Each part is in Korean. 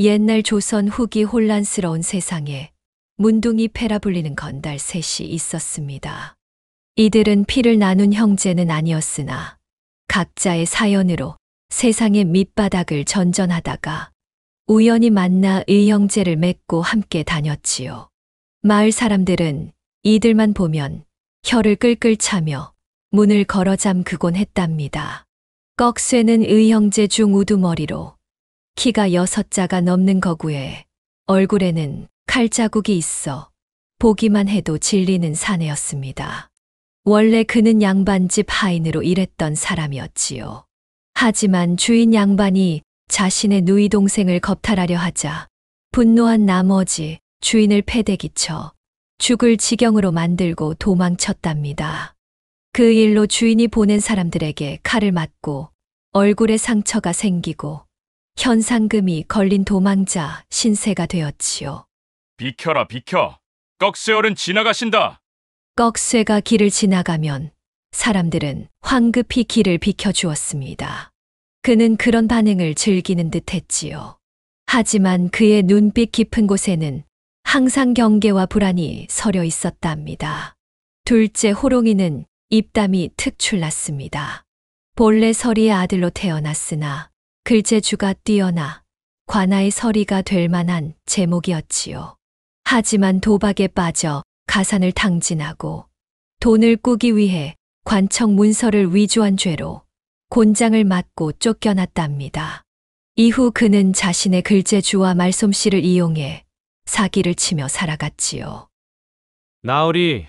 옛날 조선 후기 혼란스러운 세상에 문둥이 패라 불리는 건달 셋이 있었습니다. 이들은 피를 나눈 형제는 아니었으나 각자의 사연으로 세상의 밑바닥을 전전하다가 우연히 만나 의형제를 맺고 함께 다녔지요. 마을 사람들은 이들만 보면 혀를 끌끌 차며 문을 걸어 잠그곤 했답니다. 꺽쇠는 의형제 중 우두머리로 키가 6자가 넘는 거구에 얼굴에는 칼자국이 있어 보기만 해도 질리는 사내였습니다. 원래 그는 양반집 하인으로 일했던 사람이었지요. 하지만 주인 양반이 자신의 누이 동생을 겁탈하려 하자 분노한 나머지 주인을 패대기쳐 죽을 지경으로 만들고 도망쳤답니다. 그 일로 주인이 보낸 사람들에게 칼을 맞고 얼굴에 상처가 생기고 현상금이 걸린 도망자 신세가 되었지요. 비켜라 비켜. 꺽쇠어른 지나가신다. 꺽쇠가 길을 지나가면 사람들은 황급히 길을 비켜주었습니다. 그는 그런 반응을 즐기는 듯 했지요. 하지만 그의 눈빛 깊은 곳에는 항상 경계와 불안이 서려 있었답니다. 둘째 호롱이는 입담이 특 출났습니다. 본래 서리의 아들로 태어났으나 글재주가 뛰어나 관아의 서리가 될 만한 제목이었지요. 하지만 도박에 빠져 가산을 탕진하고 돈을 꾸기 위해 관청 문서를 위조한 죄로 곤장을 맞고 쫓겨났답니다. 이후 그는 자신의 글재주와 말솜씨를 이용해 사기를 치며 살아갔지요. 나으리,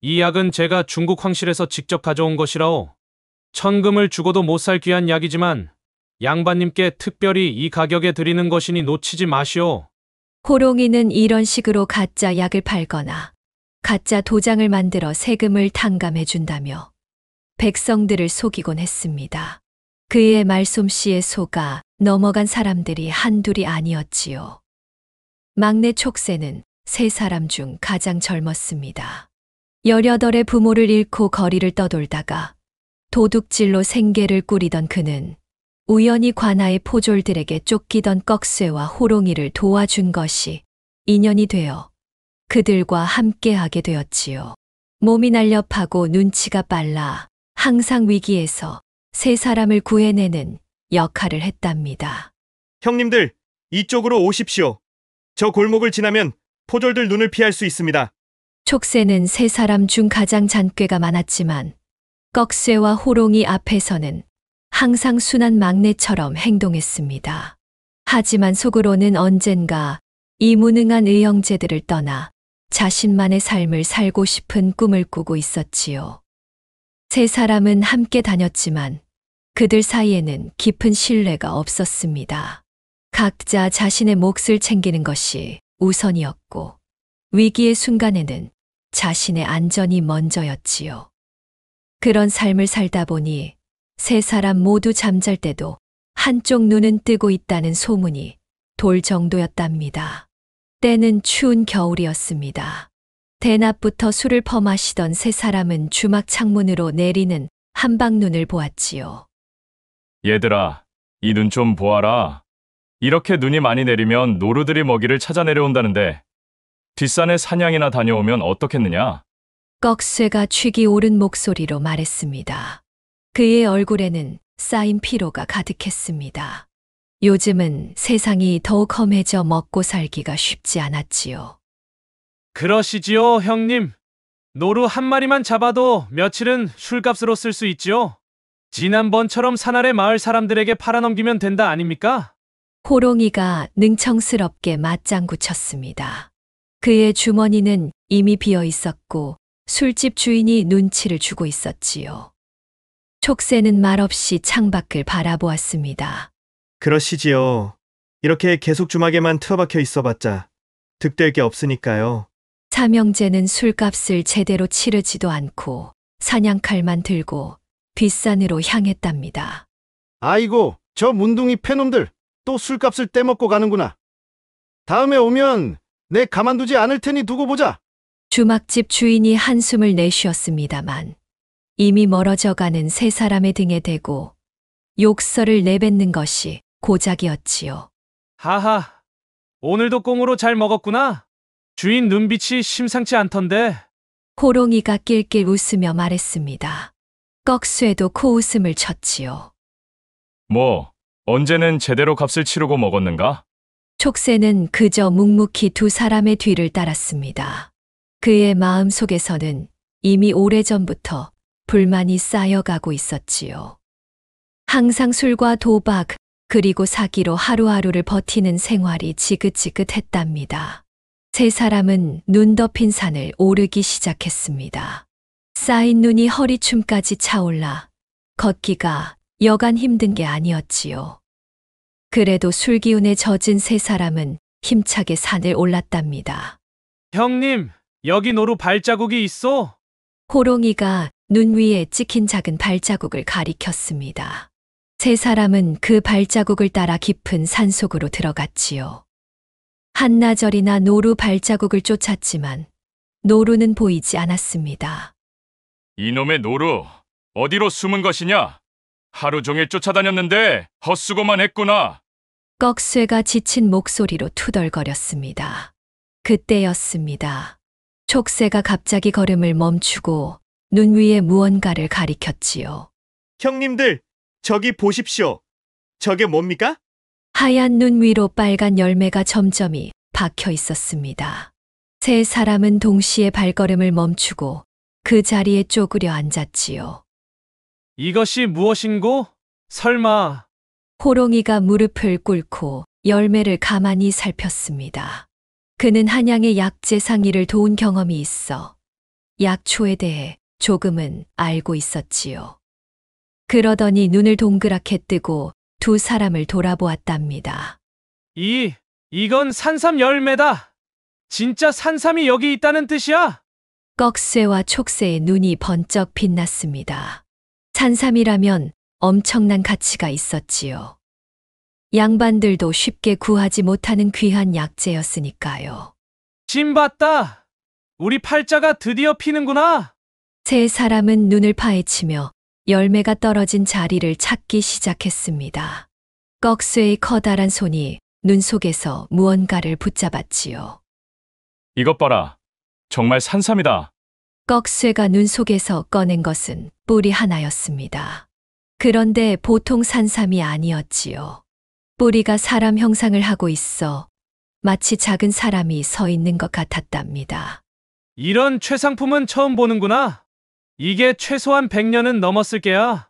이 약은 제가 중국 황실에서 직접 가져온 것이라오. 천금을 주고도 못 살 귀한 약이지만 양반님께 특별히 이 가격에 드리는 것이니 놓치지 마시오. 호롱이는 이런 식으로 가짜 약을 팔거나 가짜 도장을 만들어 세금을 탕감해 준다며 백성들을 속이곤 했습니다. 그의 말솜씨에 속아 넘어간 사람들이 한둘이 아니었지요. 막내 촉새는 3사람 중 가장 젊었습니다. 18의 부모를 잃고 거리를 떠돌다가 도둑질로 생계를 꾸리던 그는 우연히 관아의 포졸들에게 쫓기던 꺽쇠와 호롱이를 도와준 것이 인연이 되어 그들과 함께하게 되었지요. 몸이 날렵하고 눈치가 빨라 항상 위기에서 3사람을 구해내는 역할을 했답니다. 형님들, 이쪽으로 오십시오. 저 골목을 지나면 포졸들 눈을 피할 수 있습니다. 촉새는 3사람 중 가장 잔꾀가 많았지만 꺽쇠와 호롱이 앞에서는 항상 순한 막내처럼 행동했습니다. 하지만 속으로는 언젠가 이 무능한 의형제들을 떠나 자신만의 삶을 살고 싶은 꿈을 꾸고 있었지요. 3사람은 함께 다녔지만 그들 사이에는 깊은 신뢰가 없었습니다. 각자 자신의 몫을 챙기는 것이 우선이었고 위기의 순간에는 자신의 안전이 먼저였지요. 그런 삶을 살다 보니 3사람 모두 잠잘 때도 한쪽 눈은 뜨고 있다는 소문이 돌 정도였답니다. 때는 추운 겨울이었습니다. 대낮부터 술을 퍼마시던 3사람은 주막 창문으로 내리는 한방눈을 보았지요. 얘들아, 이 눈 좀 보아라. 이렇게 눈이 많이 내리면 노루들이 먹이를 찾아 내려온다는데 뒷산에 사냥이나 다녀오면 어떻겠느냐? 꺽쇠가 취기 오른 목소리로 말했습니다. 그의 얼굴에는 쌓인 피로가 가득했습니다. 요즘은 세상이 더욱 험해져 먹고 살기가 쉽지 않았지요. 그러시지요, 형님. 노루 한 마리만 잡아도 며칠은 술값으로 쓸 수 있지요. 지난번처럼 사날의 마을 사람들에게 팔아넘기면 된다 아닙니까? 호롱이가 능청스럽게 맞장구 쳤습니다. 그의 주머니는 이미 비어 있었고 술집 주인이 눈치를 주고 있었지요. 촉새는 말없이 창밖을 바라보았습니다. 그러시지요. 이렇게 계속 주막에만 틀어박혀 있어봤자 득될 게 없으니까요. 삼형제는 술값을 제대로 치르지도 않고 사냥칼만 들고 뒷산으로 향했답니다. 아이고, 저 문둥이 패놈들 또 술값을 떼먹고 가는구나. 다음에 오면 내 가만두지 않을 테니 두고 보자. 주막집 주인이 한숨을 내쉬었습니다만 이미 멀어져가는 3사람의 등에 대고 욕설을 내뱉는 것이 고작이었지요. 하하, 오늘도 꽁으로 잘 먹었구나. 주인 눈빛이 심상치 않던데. 호롱이가 낄낄 웃으며 말했습니다. 꺽쇠도 코웃음을 쳤지요. 뭐, 언제는 제대로 값을 치르고 먹었는가? 촉새는 그저 묵묵히 두 사람의 뒤를 따랐습니다. 그의 마음 속에서는 이미 오래전부터 불만이 쌓여가고 있었지요. 항상 술과 도박, 그리고 사기로 하루하루를 버티는 생활이 지긋지긋했답니다. 세 사람은 눈 덮인 산을 오르기 시작했습니다. 쌓인 눈이 허리춤까지 차올라 걷기가 여간 힘든 게 아니었지요. 그래도 술기운에 젖은 세 사람은 힘차게 산을 올랐답니다. 형님, 여기 노루 발자국이 있어. 호롱이가 눈 위에 찍힌 작은 발자국을 가리켰습니다. 세 사람은 그 발자국을 따라 깊은 산속으로 들어갔지요. 한나절이나 노루 발자국을 쫓았지만 노루는 보이지 않았습니다. 이놈의 노루, 어디로 숨은 것이냐? 하루 종일 쫓아다녔는데 헛수고만 했구나. 꺽쇠가 지친 목소리로 투덜거렸습니다. 그때였습니다. 촉새가 갑자기 걸음을 멈추고 눈 위에 무언가를 가리켰지요. 형님들, 저기 보십시오. 저게 뭡니까? 하얀 눈 위로 빨간 열매가 점점이 박혀 있었습니다. 세 사람은 동시에 발걸음을 멈추고 그 자리에 쪼그려 앉았지요. 이것이 무엇인고? 설마. 호롱이가 무릎을 꿇고 열매를 가만히 살폈습니다. 그는 한양의 약재상이를 도운 경험이 있어 약초에 대해 조금은 알고 있었지요. 그러더니 눈을 동그랗게 뜨고 두 사람을 돌아보았답니다. 이건 산삼 열매다. 진짜 산삼이 여기 있다는 뜻이야? 꺽쇠와 촉새의 눈이 번쩍 빛났습니다. 산삼이라면 엄청난 가치가 있었지요. 양반들도 쉽게 구하지 못하는 귀한 약재였으니까요. 진 봤다. 우리 팔자가 드디어 피는구나. 세 사람은 눈을 파헤치며 열매가 떨어진 자리를 찾기 시작했습니다. 꺽쇠의 커다란 손이 눈 속에서 무언가를 붙잡았지요. 이것 봐라. 정말 산삼이다. 꺽쇠가 눈 속에서 꺼낸 것은 뿌리 하나였습니다. 그런데 보통 산삼이 아니었지요. 뿌리가 사람 형상을 하고 있어 마치 작은 사람이 서 있는 것 같았답니다. 이런 최상품은 처음 보는구나. 이게 최소한 100년은 넘었을 게야.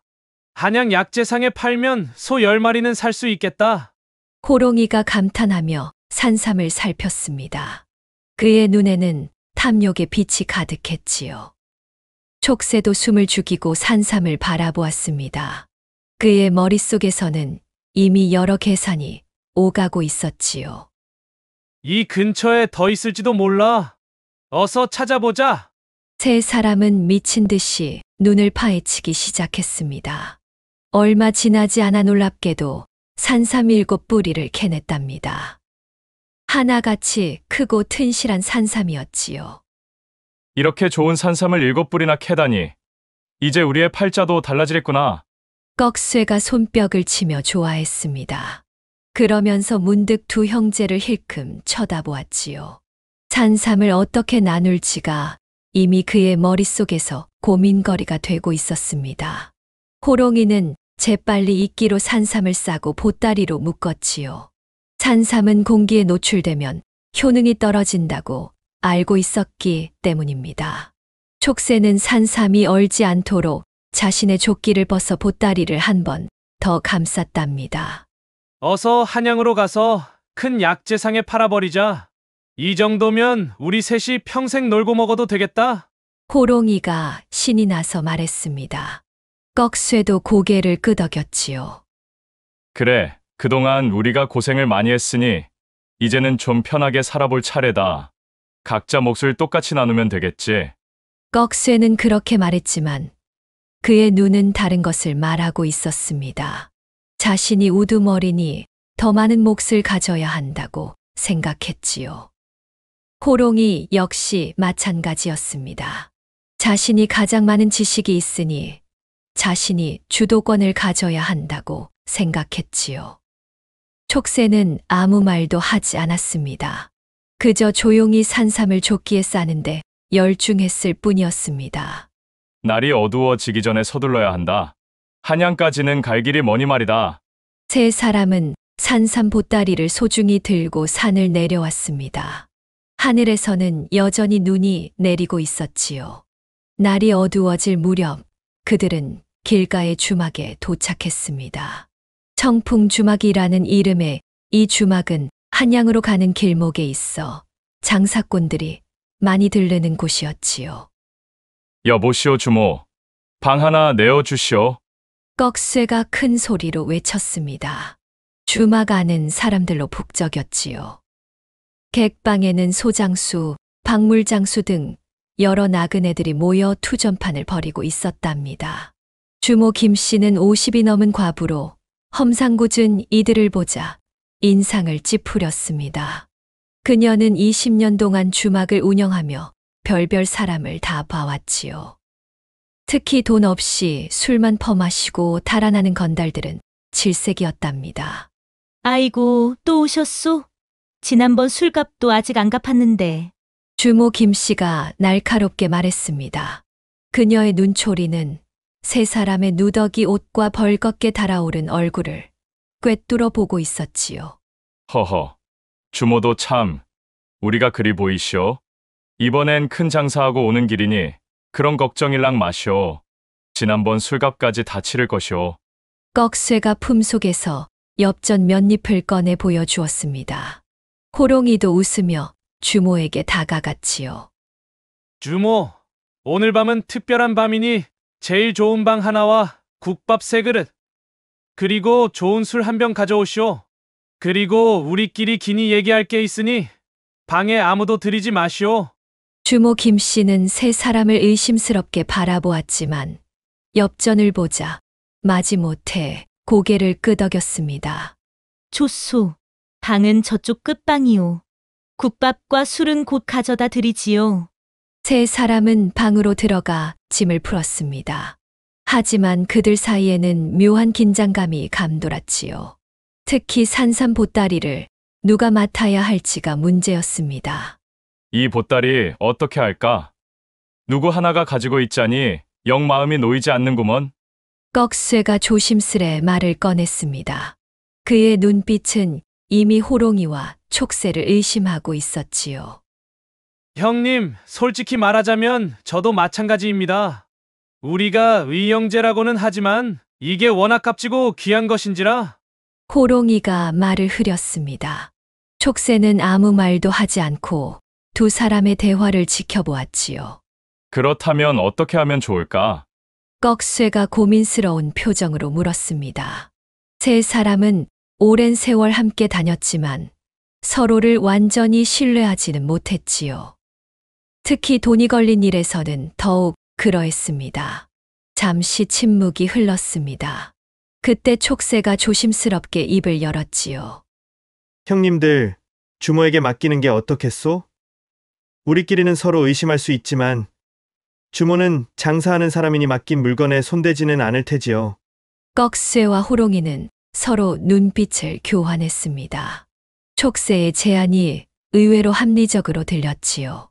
한양 약재상에 팔면 소 10마리는 살 수 있겠다. 호롱이가 감탄하며 산삼을 살폈습니다. 그의 눈에는 탐욕의 빛이 가득했지요. 촉새도 숨을 죽이고 산삼을 바라보았습니다. 그의 머릿속에서는 이미 여러 계산이 오가고 있었지요. 이 근처에 더 있을지도 몰라. 어서 찾아보자. 세 사람은 미친 듯이 눈을 파헤치기 시작했습니다. 얼마 지나지 않아 놀랍게도 산삼 7뿌리를 캐냈답니다. 하나같이 크고 튼실한 산삼이었지요. 이렇게 좋은 산삼을 7뿌리나 캐다니. 이제 우리의 팔자도 달라지겠구나. 꺽쇠가 손뼉을 치며 좋아했습니다. 그러면서 문득 두 형제를 힐끔 쳐다보았지요. 산삼을 어떻게 나눌지가 이미 그의 머릿속에서 고민거리가 되고 있었습니다. 호롱이는 재빨리 이끼로 산삼을 싸고 보따리로 묶었지요. 산삼은 공기에 노출되면 효능이 떨어진다고 알고 있었기 때문입니다. 촉새는 산삼이 얼지 않도록 자신의 조끼를 벗어 보따리를 한 번 더 감쌌답니다. 어서 한양으로 가서 큰 약재상에 팔아버리자. 이 정도면 우리 셋이 평생 놀고 먹어도 되겠다. 호롱이가 신이 나서 말했습니다. 꺽쇠도 고개를 끄덕였지요. 그래, 그동안 우리가 고생을 많이 했으니 이제는 좀 편하게 살아볼 차례다. 각자 몫을 똑같이 나누면 되겠지. 꺽쇠는 그렇게 말했지만 그의 눈은 다른 것을 말하고 있었습니다. 자신이 우두머리니 더 많은 몫을 가져야 한다고 생각했지요. 호롱이 역시 마찬가지였습니다. 자신이 가장 많은 지식이 있으니 자신이 주도권을 가져야 한다고 생각했지요. 촉새는 아무 말도 하지 않았습니다. 그저 조용히 산삼을 조끼에 싸는데 열중했을 뿐이었습니다. 날이 어두워지기 전에 서둘러야 한다. 한양까지는 갈 길이 머니 말이다. 세 사람은 산삼 보따리를 소중히 들고 산을 내려왔습니다. 하늘에서는 여전히 눈이 내리고 있었지요. 날이 어두워질 무렵 그들은 길가의 주막에 도착했습니다. 청풍 주막이라는 이름의 이 주막은 한양으로 가는 길목에 있어 장사꾼들이 많이 들르는 곳이었지요. 여보시오 주모. 방 하나 내어주시오. 꺽쇠가 큰 소리로 외쳤습니다. 주막 안은 사람들로 북적였지요. 객방에는 소장수, 박물장수 등 여러 나그네들이 모여 투전판을 벌이고 있었답니다. 주모 김 씨는 50이 넘은 과부로 험상궂은 이들을 보자 인상을 찌푸렸습니다. 그녀는 20년 동안 주막을 운영하며 별별 사람을 다 봐왔지요. 특히 돈 없이 술만 퍼마시고 달아나는 건달들은 질색이었답니다. 아이고, 또 오셨소? 지난번 술값도 아직 안 갚았는데. 주모 김 씨가 날카롭게 말했습니다. 그녀의 눈초리는 세 사람의 누더기 옷과 벌겋게 달아오른 얼굴을 꿰뚫어 보고 있었지요. 허허. 주모도 참. 우리가 그리 보이시오. 이번엔 큰 장사하고 오는 길이니 그런 걱정일랑 마시오. 지난번 술값까지 다 치를 것이오. 꺽쇠가 품속에서 엽전 몇 잎을 꺼내 보여주었습니다. 호롱이도 웃으며 주모에게 다가갔지요. 주모, 오늘 밤은 특별한 밤이니 제일 좋은 방 하나와 국밥 3그릇, 그리고 좋은 술 한 병 가져오시오. 그리고 우리끼리 긴히 얘기할 게 있으니 방에 아무도 들이지 마시오. 주모 김 씨는 세 사람을 의심스럽게 바라보았지만 엽전을 보자 마지못해 고개를 끄덕였습니다. 좋소. 방은 저쪽 끝방이오. 국밥과 술은 곧 가져다 드리지요. 세 사람은 방으로 들어가 짐을 풀었습니다. 하지만 그들 사이에는 묘한 긴장감이 감돌았지요. 특히 산삼 보따리를 누가 맡아야 할지가 문제였습니다. 이 보따리 어떻게 할까? 누구 하나가 가지고 있자니 영 마음이 놓이지 않는구먼. 꺽쇠가 조심스레 말을 꺼냈습니다. 그의 눈빛은 이미 호롱이와 촉새를 의심하고 있었지요. 형님, 솔직히 말하자면 저도 마찬가지입니다. 우리가 의형제라고는 하지만 이게 워낙 값지고 귀한 것인지라. 호롱이가 말을 흐렸습니다. 촉새는 아무 말도 하지 않고 두 사람의 대화를 지켜보았지요. 그렇다면 어떻게 하면 좋을까? 꺽쇠가 고민스러운 표정으로 물었습니다. 세 사람은 오랜 세월 함께 다녔지만 서로를 완전히 신뢰하지는 못했지요. 특히 돈이 걸린 일에서는 더욱 그러했습니다. 잠시 침묵이 흘렀습니다. 그때 촉새가 조심스럽게 입을 열었지요. 형님들, 주모에게 맡기는 게 어떻겠소? 우리끼리는 서로 의심할 수 있지만 주모는 장사하는 사람이니 맡긴 물건에 손대지는 않을 테지요. 꺽쇠와 호롱이는 서로 눈빛을 교환했습니다. 촉새의 제안이 의외로 합리적으로 들렸지요.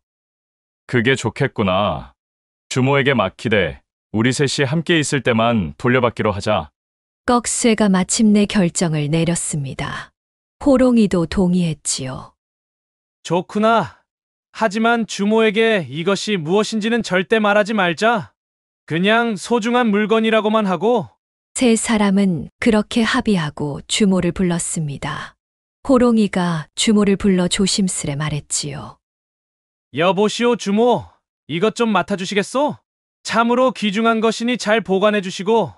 그게 좋겠구나. 주모에게 맡기되 우리 셋이 함께 있을 때만 돌려받기로 하자. 꺽쇠가 마침내 결정을 내렸습니다. 호롱이도 동의했지요. 좋구나. 하지만 주모에게 이것이 무엇인지는 절대 말하지 말자. 그냥 소중한 물건이라고만 하고. 세 사람은 그렇게 합의하고 주모를 불렀습니다. 호롱이가 주모를 불러 조심스레 말했지요. 여보시오 주모, 이것 좀 맡아주시겠소? 참으로 귀중한 것이니 잘 보관해 주시고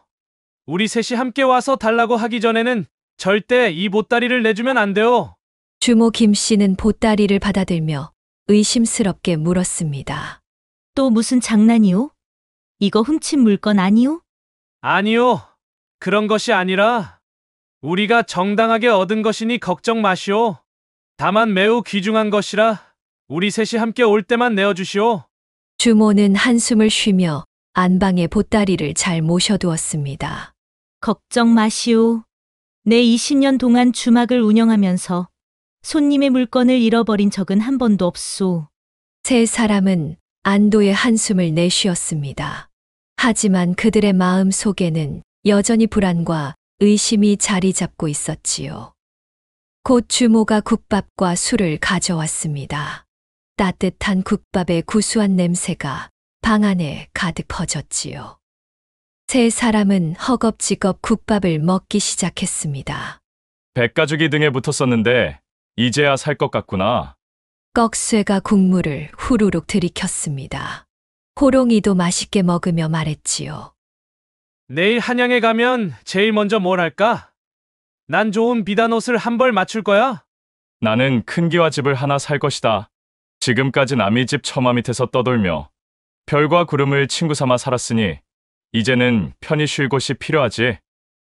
우리 셋이 함께 와서 달라고 하기 전에는 절대 이 보따리를 내주면 안 돼요. 주모 김 씨는 보따리를 받아들며 의심스럽게 물었습니다. 또 무슨 장난이오? 이거 훔친 물건 아니오? 아니요. 그런 것이 아니라 우리가 정당하게 얻은 것이니 걱정 마시오. 다만 매우 귀중한 것이라 우리 셋이 함께 올 때만 내어주시오. 주모는 한숨을 쉬며 안방에 보따리를 잘 모셔두었습니다. 걱정 마시오. 내 20년 동안 주막을 운영하면서 손님의 물건을 잃어버린 적은 한 번도 없소. 세 사람은 안도의 한숨을 내쉬었습니다. 하지만 그들의 마음 속에는 여전히 불안과 의심이 자리 잡고 있었지요. 곧 주모가 국밥과 술을 가져왔습니다. 따뜻한 국밥의 구수한 냄새가 방 안에 가득 퍼졌지요. 세 사람은 허겁지겁 국밥을 먹기 시작했습니다. 백가죽이 등에 붙었었는데 이제야 살 것 같구나. 꺽쇠가 국물을 후루룩 들이켰습니다. 호롱이도 맛있게 먹으며 말했지요. 내일 한양에 가면 제일 먼저 뭘 할까? 난 좋은 비단 옷을 한 벌 맞출 거야. 나는 큰 기와 집을 하나 살 것이다. 지금까지 남의 집 처마 밑에서 떠돌며 별과 구름을 친구 삼아 살았으니 이제는 편히 쉴 곳이 필요하지.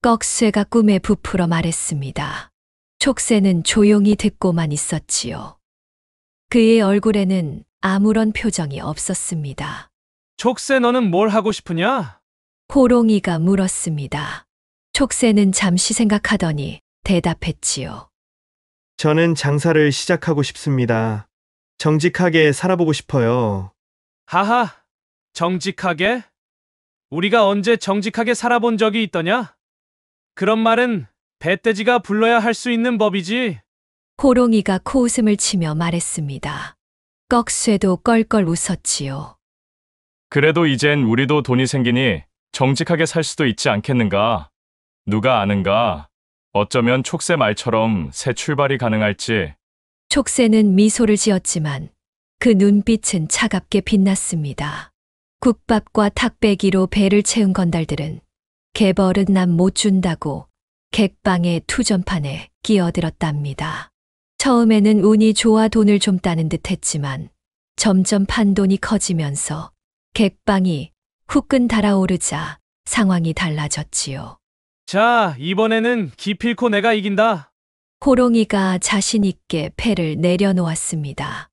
꺽쇠가 꿈에 부풀어 말했습니다. 촉새는 조용히 듣고만 있었지요. 그의 얼굴에는 아무런 표정이 없었습니다. 촉새 너는 뭘 하고 싶으냐? 호롱이가 물었습니다. 촉새는 잠시 생각하더니 대답했지요. 저는 장사를 시작하고 싶습니다. 정직하게 살아보고 싶어요. 하하, 정직하게? 우리가 언제 정직하게 살아본 적이 있더냐? 그런 말은 배떼지가 불러야 할 수 있는 법이지. 호롱이가 코웃음을 치며 말했습니다. 꺽쇠도 껄껄 웃었지요. 그래도 이젠 우리도 돈이 생기니 정직하게 살 수도 있지 않겠는가? 누가 아는가? 어쩌면 촉새 말처럼 새 출발이 가능할지. 촉새는 미소를 지었지만 그 눈빛은 차갑게 빛났습니다. 국밥과 탁배기로 배를 채운 건달들은 개벌은 남 못 준다고 객방의 투전판에 끼어들었답니다. 처음에는 운이 좋아 돈을 좀 따는 듯 했지만 점점 판돈이 커지면서 객방이 후끈 달아오르자 상황이 달라졌지요. 자, 이번에는 기필코 내가 이긴다. 호롱이가 자신 있게 패를 내려놓았습니다.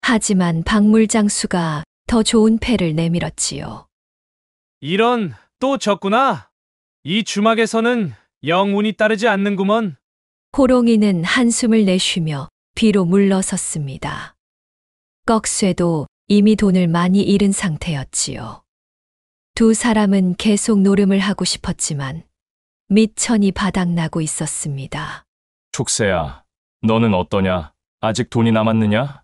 하지만 박물장수가 더 좋은 패를 내밀었지요. 이런, 또 졌구나. 이 주막에서는 영 운이 따르지 않는구먼. 호롱이는 한숨을 내쉬며 뒤로 물러섰습니다. 꺽쇠도 이미 돈을 많이 잃은 상태였지요. 두 사람은 계속 노름을 하고 싶었지만 밑천이 바닥나고 있었습니다. 촉새야, 너는 어떠냐? 아직 돈이 남았느냐?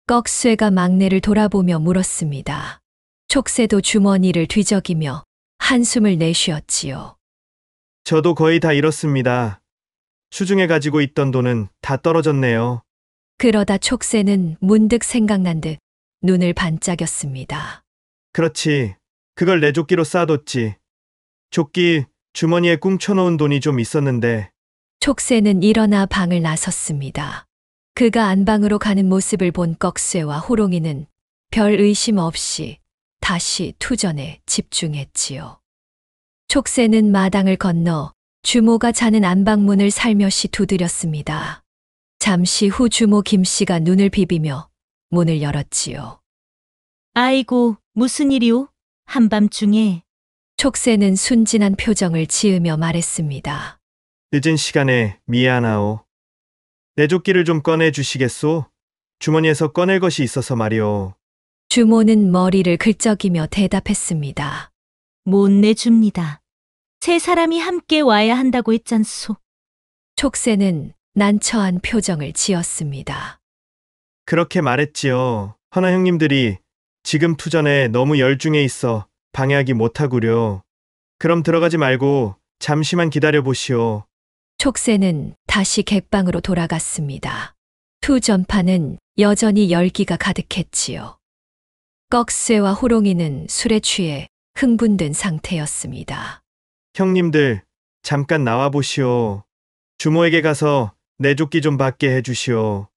꺽쇠가 막내를 돌아보며 물었습니다. 촉새도 주머니를 뒤적이며 한숨을 내쉬었지요. 저도 거의 다 잃었습니다. 수중에 가지고 있던 돈은 다 떨어졌네요. 그러다 촉새는 문득 생각난 듯 눈을 반짝였습니다. 그렇지. 그걸 내 조끼로 쌓아뒀지. 조끼 주머니에 꿍쳐놓은 돈이 좀 있었는데 촉새는 일어나 방을 나섰습니다. 그가 안방으로 가는 모습을 본 꺽쇠와 호롱이는 별 의심 없이 다시 투전에 집중했지요. 촉새는 마당을 건너 주모가 자는 안방문을 살며시 두드렸습니다. 잠시 후 주모 김씨가 눈을 비비며 문을 열었지요. 아이고, 무슨 일이오? 한밤중에. 촉새는 순진한 표정을 지으며 말했습니다. 늦은 시간에 미안하오. 내 조끼를 좀 꺼내 주시겠소? 주머니에서 꺼낼 것이 있어서 말이오. 주모는 머리를 긁적이며 대답했습니다. 못 내줍니다. 세 사람이 함께 와야 한다고 했잖소. 촉새는 난처한 표정을 지었습니다. 그렇게 말했지요. 허나 형님들이 지금 투전에 너무 열중해 있어 방해하기 못하구려. 그럼 들어가지 말고 잠시만 기다려 보시오. 촉새는 다시 객방으로 돌아갔습니다. 투전파는 여전히 열기가 가득했지요. 꺽쇠와 호롱이는 술에 취해 흥분된 상태였습니다. 형님들, 잠깐 나와 보시오. 주모에게 가서 내 조끼 좀 받게 해주시오.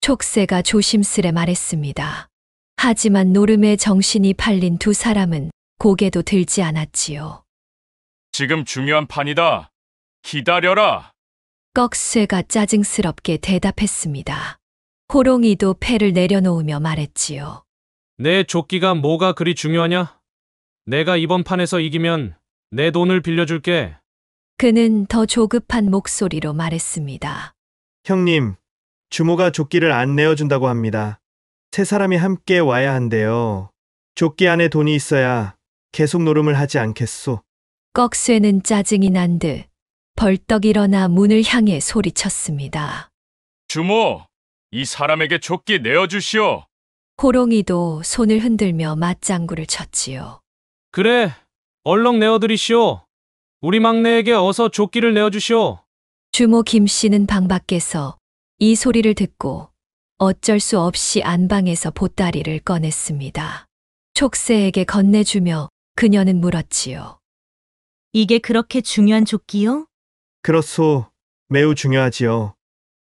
촉새가 조심스레 말했습니다. 하지만 노름에 정신이 팔린 두 사람은 고개도 들지 않았지요. 지금 중요한 판이다. 기다려라. 꺽쇠가 짜증스럽게 대답했습니다. 호롱이도 패를 내려놓으며 말했지요. 내 조끼가 뭐가 그리 중요하냐? 내가 이번 판에서 이기면 내 돈을 빌려줄게. 그는 더 조급한 목소리로 말했습니다. 형님, 주모가 조끼를 안 내어준다고 합니다. 세 사람이 함께 와야 한대요. 조끼 안에 돈이 있어야 계속 노름을 하지 않겠소. 꺽쇠는 짜증이 난 듯 벌떡 일어나 문을 향해 소리쳤습니다. 주모, 이 사람에게 조끼 내어주시오. 호롱이도 손을 흔들며 맞장구를 쳤지요. 그래, 얼렁 내어드리시오. 우리 막내에게 어서 조끼를 내어주시오. 주모 김 씨는 방 밖에서 이 소리를 듣고 어쩔 수 없이 안방에서 보따리를 꺼냈습니다. 촉새에게 건네주며 그녀는 물었지요. 이게 그렇게 중요한 조끼요? 그렇소. 매우 중요하지요.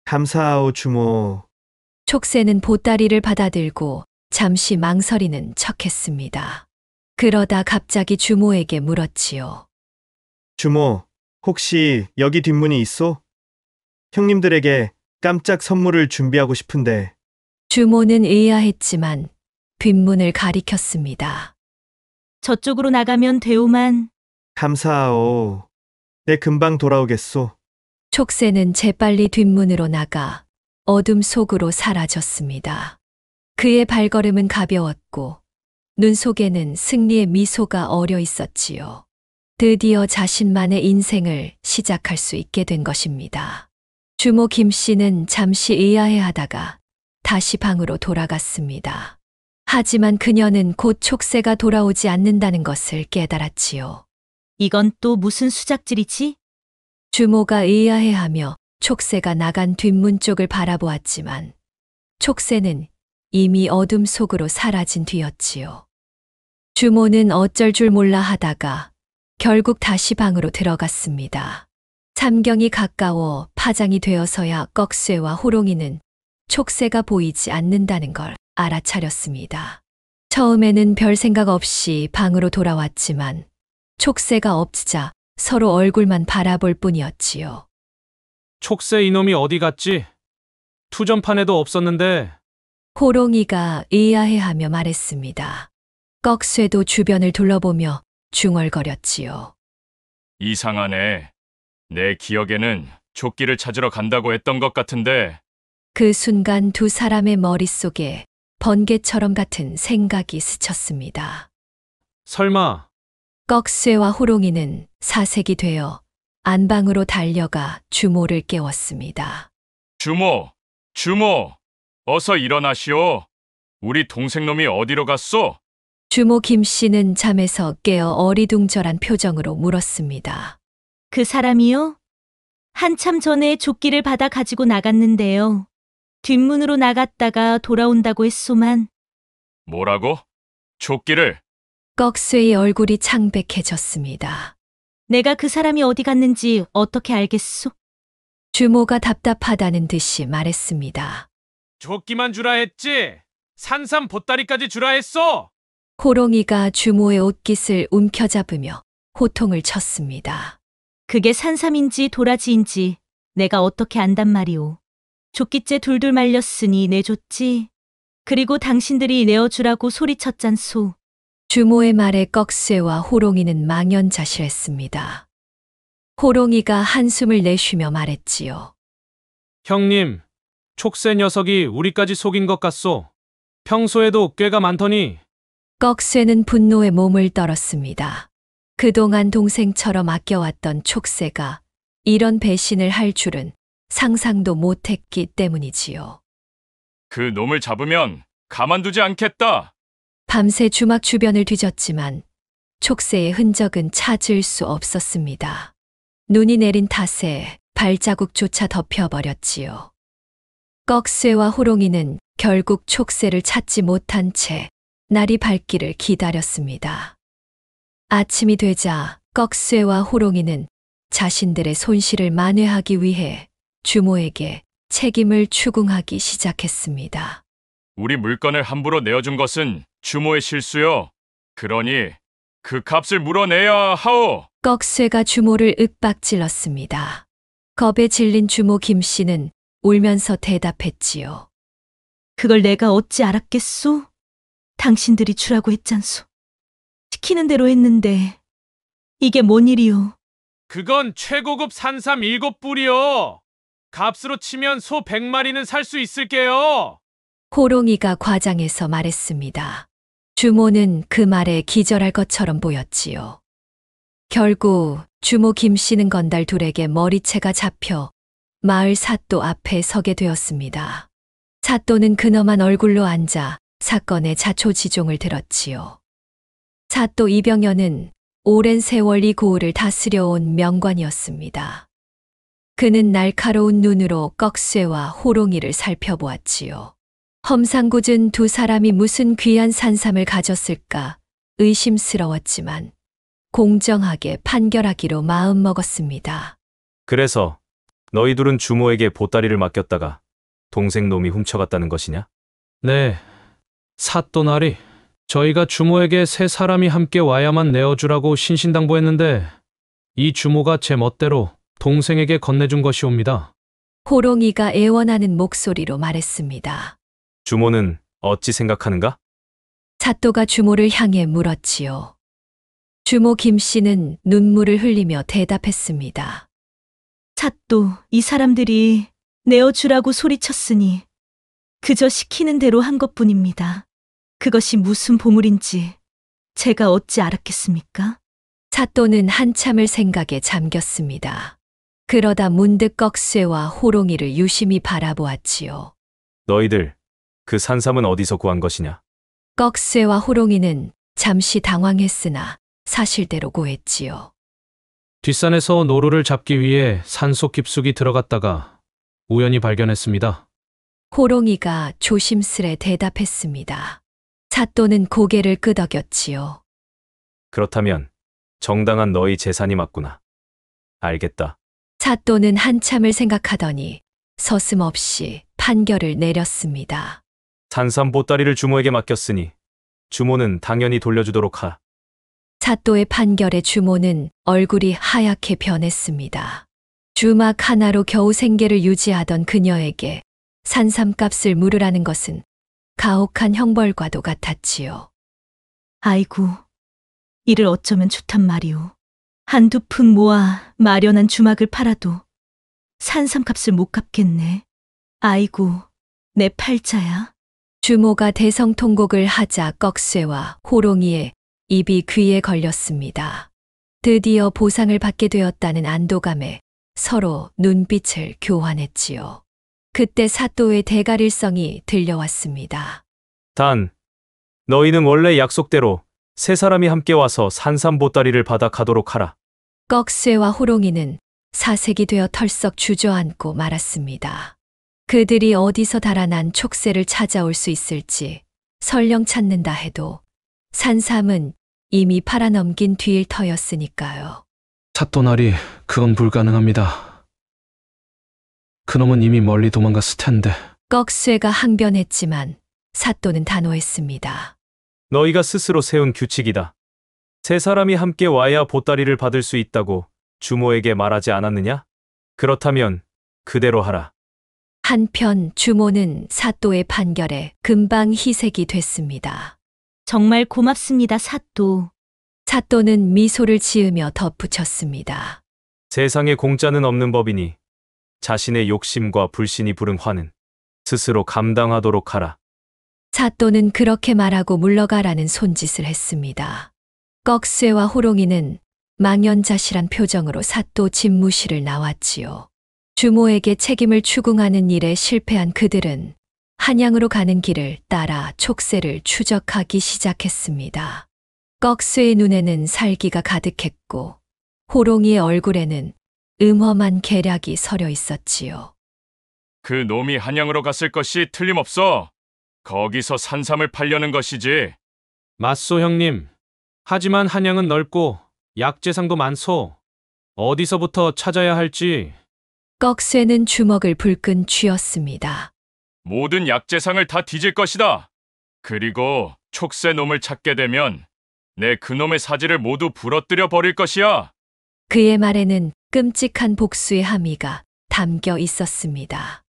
감사하오, 주모. 촉새는 보따리를 받아들고 잠시 망설이는 척했습니다. 그러다 갑자기 주모에게 물었지요. 주모, 혹시 여기 뒷문이 있소? 형님들에게 깜짝 선물을 준비하고 싶은데. 주모는 의아했지만 뒷문을 가리켰습니다. 저쪽으로 나가면 되오만. 감사하오. 내 금방 돌아오겠소. 촉새는 재빨리 뒷문으로 나가 어둠 속으로 사라졌습니다. 그의 발걸음은 가벼웠고 눈 속에는 승리의 미소가 어려 있었지요. 드디어 자신만의 인생을 시작할 수 있게 된 것입니다. 주모 김 씨는 잠시 의아해하다가 다시 방으로 돌아갔습니다. 하지만 그녀는 곧 촉새가 돌아오지 않는다는 것을 깨달았지요. 이건 또 무슨 수작질이지? 주모가 의아해하며 촉새가 나간 뒷문 쪽을 바라보았지만 촉새는 이미 어둠 속으로 사라진 뒤였지요. 주모는 어쩔 줄 몰라 하다가 결국 다시 방으로 들어갔습니다. 삼경이 가까워 파장이 되어서야 꺽쇠와 호롱이는 촉새가 보이지 않는다는 걸 알아차렸습니다. 처음에는 별 생각 없이 방으로 돌아왔지만 촉새가 없자 서로 얼굴만 바라볼 뿐이었지요. 촉새 이놈이 어디 갔지? 투전판에도 없었는데. 호롱이가 의아해하며 말했습니다. 꺽쇠도 주변을 둘러보며 중얼거렸지요. 이상하네. 내 기억에는 조끼를 찾으러 간다고 했던 것 같은데. 그 순간 두 사람의 머릿속에 번개처럼 같은 생각이 스쳤습니다. 설마 꺽쇠와 호롱이는 사색이 되어 안방으로 달려가 주모를 깨웠습니다. 주모, 주모, 어서 일어나시오. 우리 동생놈이 어디로 갔소? 주모 김 씨는 잠에서 깨어 어리둥절한 표정으로 물었습니다. 그 사람이요? 한참 전에 조끼를 받아 가지고 나갔는데요. 뒷문으로 나갔다가 돌아온다고 했소만. 뭐라고? 조끼를? 꺽쇠의 얼굴이 창백해졌습니다. 내가 그 사람이 어디 갔는지 어떻게 알겠소? 주모가 답답하다는 듯이 말했습니다. 조끼만 주라 했지? 산삼 보따리까지 주라 했어! 호롱이가 주모의 옷깃을 움켜잡으며 호통을 쳤습니다. 그게 산삼인지 도라지인지 내가 어떻게 안단 말이오. 조끼째 둘둘 말렸으니 내줬지. 그리고 당신들이 내어주라고 소리쳤잖소. 주모의 말에 꺽쇠와 호롱이는 망연자실했습니다. 호롱이가 한숨을 내쉬며 말했지요. 형님, 촉새 녀석이 우리까지 속인 것 같소. 평소에도 꾀가 많더니. 꺽쇠는 분노에 몸을 떨었습니다. 그동안 동생처럼 아껴왔던 촉새가 이런 배신을 할 줄은 상상도 못했기 때문이지요. 그 놈을 잡으면 가만두지 않겠다. 밤새 주막 주변을 뒤졌지만 촉새의 흔적은 찾을 수 없었습니다. 눈이 내린 탓에 발자국조차 덮여버렸지요. 꺽쇠와 호롱이는 결국 촉새를 찾지 못한 채 날이 밝기를 기다렸습니다. 아침이 되자 꺽쇠와 호롱이는 자신들의 손실을 만회하기 위해 주모에게 책임을 추궁하기 시작했습니다. 우리 물건을 함부로 내어준 것은 주모의 실수요. 그러니 그 값을 물어내야 하오. 꺽쇠가 주모를 윽박질렀습니다. 겁에 질린 주모 김 씨는 울면서 대답했지요. 그걸 내가 어찌 알았겠소? 당신들이 주라고 했잖소. 시키는 대로 했는데 이게 뭔 일이오? 그건 최고급 산삼 7뿌리요. 값으로 치면 소 100마리는 살 수 있을게요. 호롱이가 과장해서 말했습니다. 주모는 그 말에 기절할 것처럼 보였지요. 결국 주모 김씨는 건달 둘에게 머리채가 잡혀 마을 사또 앞에 서게 되었습니다. 사또는 근엄한 얼굴로 앉아 사건의 자초지종을 들었지요. 사또 이병현은 오랜 세월 이 고을을 다스려온 명관이었습니다. 그는 날카로운 눈으로 꺽쇠와 호롱이를 살펴보았지요. 험상궂은 두 사람이 무슨 귀한 산삼을 가졌을까 의심스러웠지만 공정하게 판결하기로 마음먹었습니다. 그래서 너희 둘은 주모에게 보따리를 맡겼다가 동생 놈이 훔쳐갔다는 것이냐? 네, 사또나리. 저희가 주모에게 세 사람이 함께 와야만 내어주라고 신신당부했는데 이 주모가 제 멋대로 동생에게 건네준 것이옵니다. 호롱이가 애원하는 목소리로 말했습니다. 주모는 어찌 생각하는가? 사또가 주모를 향해 물었지요. 주모 김씨는 눈물을 흘리며 대답했습니다. 사또, 이 사람들이 내어주라고 소리쳤으니 그저 시키는 대로 한 것뿐입니다. 그것이 무슨 보물인지 제가 어찌 알았겠습니까? 사또는 한참을 생각에 잠겼습니다. 그러다 문득 꺽쇠와 호롱이를 유심히 바라보았지요. 너희들 그 산삼은 어디서 구한 것이냐? 꺽쇠와 호롱이는 잠시 당황했으나 사실대로 고했지요. 뒷산에서 노루를 잡기 위해 산속 깊숙이 들어갔다가 우연히 발견했습니다. 호롱이가 조심스레 대답했습니다. 사또는 고개를 끄덕였지요. 그렇다면 정당한 너희 재산이 맞구나. 알겠다. 사또는 한참을 생각하더니 서슴없이 판결을 내렸습니다. 산삼 보따리를 주모에게 맡겼으니 주모는 당연히 돌려주도록 하. 사또의 판결에 주모는 얼굴이 하얗게 변했습니다. 주막 하나로 겨우 생계를 유지하던 그녀에게 산삼값을 물으라는 것은 가혹한 형벌과도 같았지요. 아이고, 이를 어쩌면 좋단 말이오. 한두 푼 모아 마련한 주막을 팔아도 산삼값을 못 갚겠네. 아이고, 내 팔자야. 주모가 대성통곡을 하자 꺽쇠와 호롱이의 입이 귀에 걸렸습니다. 드디어 보상을 받게 되었다는 안도감에 서로 눈빛을 교환했지요. 그때 사또의 대갈일성이 들려왔습니다. 단, 너희는 원래 약속대로 세 사람이 함께 와서 산삼 보따리를 받아 가도록 하라. 꺽쇠와 호롱이는 사색이 되어 털썩 주저앉고 말았습니다. 그들이 어디서 달아난 촉새를 찾아올 수 있을지 설령 찾는다 해도 산삼은 이미 팔아넘긴 뒤일 터였으니까요. 사또나리, 그건 불가능합니다. 그놈은 이미 멀리 도망갔을 텐데. 꺽쇠가 항변했지만 사또는 단호했습니다. 너희가 스스로 세운 규칙이다. 세 사람이 함께 와야 보따리를 받을 수 있다고 주모에게 말하지 않았느냐? 그렇다면 그대로 하라. 한편 주모는 사또의 판결에 금방 희색이 됐습니다. 정말 고맙습니다, 사또. 사또는 미소를 지으며 덧붙였습니다. 세상에 공짜는 없는 법이니 자신의 욕심과 불신이 부른 화는 스스로 감당하도록 하라. 사또는 그렇게 말하고 물러가라는 손짓을 했습니다. 꺽쇠와 호롱이는 망연자실한 표정으로 사또 집무실을 나왔지요. 주모에게 책임을 추궁하는 일에 실패한 그들은 한양으로 가는 길을 따라 촉새를 추적하기 시작했습니다. 꺽쇠의 눈에는 살기가 가득했고 호롱이의 얼굴에는 음험한 계략이 서려 있었지요. 그 놈이 한양으로 갔을 것이 틀림없어. 거기서 산삼을 팔려는 것이지. 맞소, 형님. 하지만 한양은 넓고 약재상도 많소. 어디서부터 찾아야 할지. 꺽쇠는 주먹을 불끈 쥐었습니다. 모든 약재상을 다 뒤질 것이다. 그리고 촉새 놈을 찾게 되면 내 그놈의 사지를 모두 부러뜨려 버릴 것이야. 그의 말에는 끔찍한 복수의 함의가 담겨 있었습니다.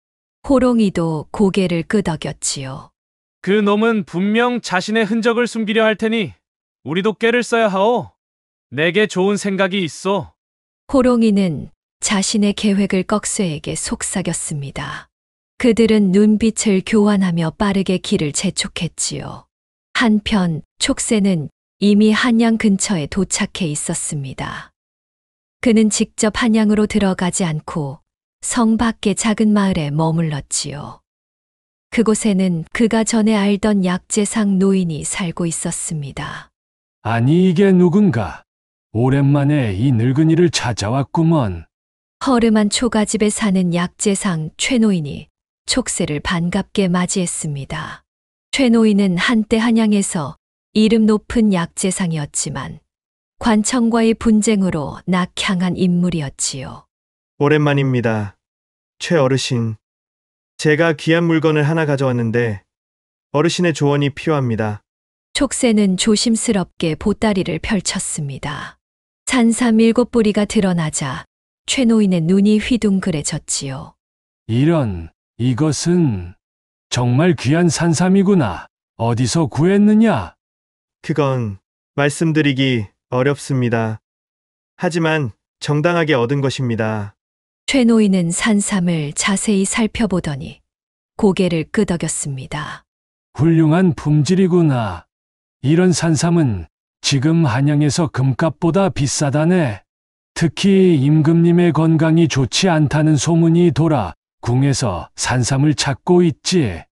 호롱이도 고개를 끄덕였지요. 그 놈은 분명 자신의 흔적을 숨기려 할 테니 우리도 꾀를 써야 하오. 내게 좋은 생각이 있어. 호롱이는 자신의 계획을 꺽쇠에게 속삭였습니다. 그들은 눈빛을 교환하며 빠르게 길을 재촉했지요. 한편 촉새는 이미 한양 근처에 도착해 있었습니다. 그는 직접 한양으로 들어가지 않고 성 밖의 작은 마을에 머물렀지요. 그곳에는 그가 전에 알던 약재상 노인이 살고 있었습니다. 아니 이게 누군가? 오랜만에 이 늙은이를 찾아왔구먼. 허름한 초가집에 사는 약재상 최노인이 촉새를 반갑게 맞이했습니다. 최노인은 한때 한양에서 이름 높은 약재상이었지만 관청과의 분쟁으로 낙향한 인물이었지요. 오랜만입니다. 최 어르신. 제가 귀한 물건을 하나 가져왔는데 어르신의 조언이 필요합니다. 촉새는 조심스럽게 보따리를 펼쳤습니다. 산삼 7뿌리가 드러나자 최노인의 눈이 휘둥그레졌지요. 이런, 이것은 정말 귀한 산삼이구나. 어디서 구했느냐? 그건 말씀드리기 어렵습니다. 하지만 정당하게 얻은 것입니다. 최노인은 산삼을 자세히 살펴보더니 고개를 끄덕였습니다. 훌륭한 품질이구나. 이런 산삼은 지금 한양에서 금값보다 비싸다네. 특히 임금님의 건강이 좋지 않다는 소문이 돌아 궁에서 산삼을 찾고 있지.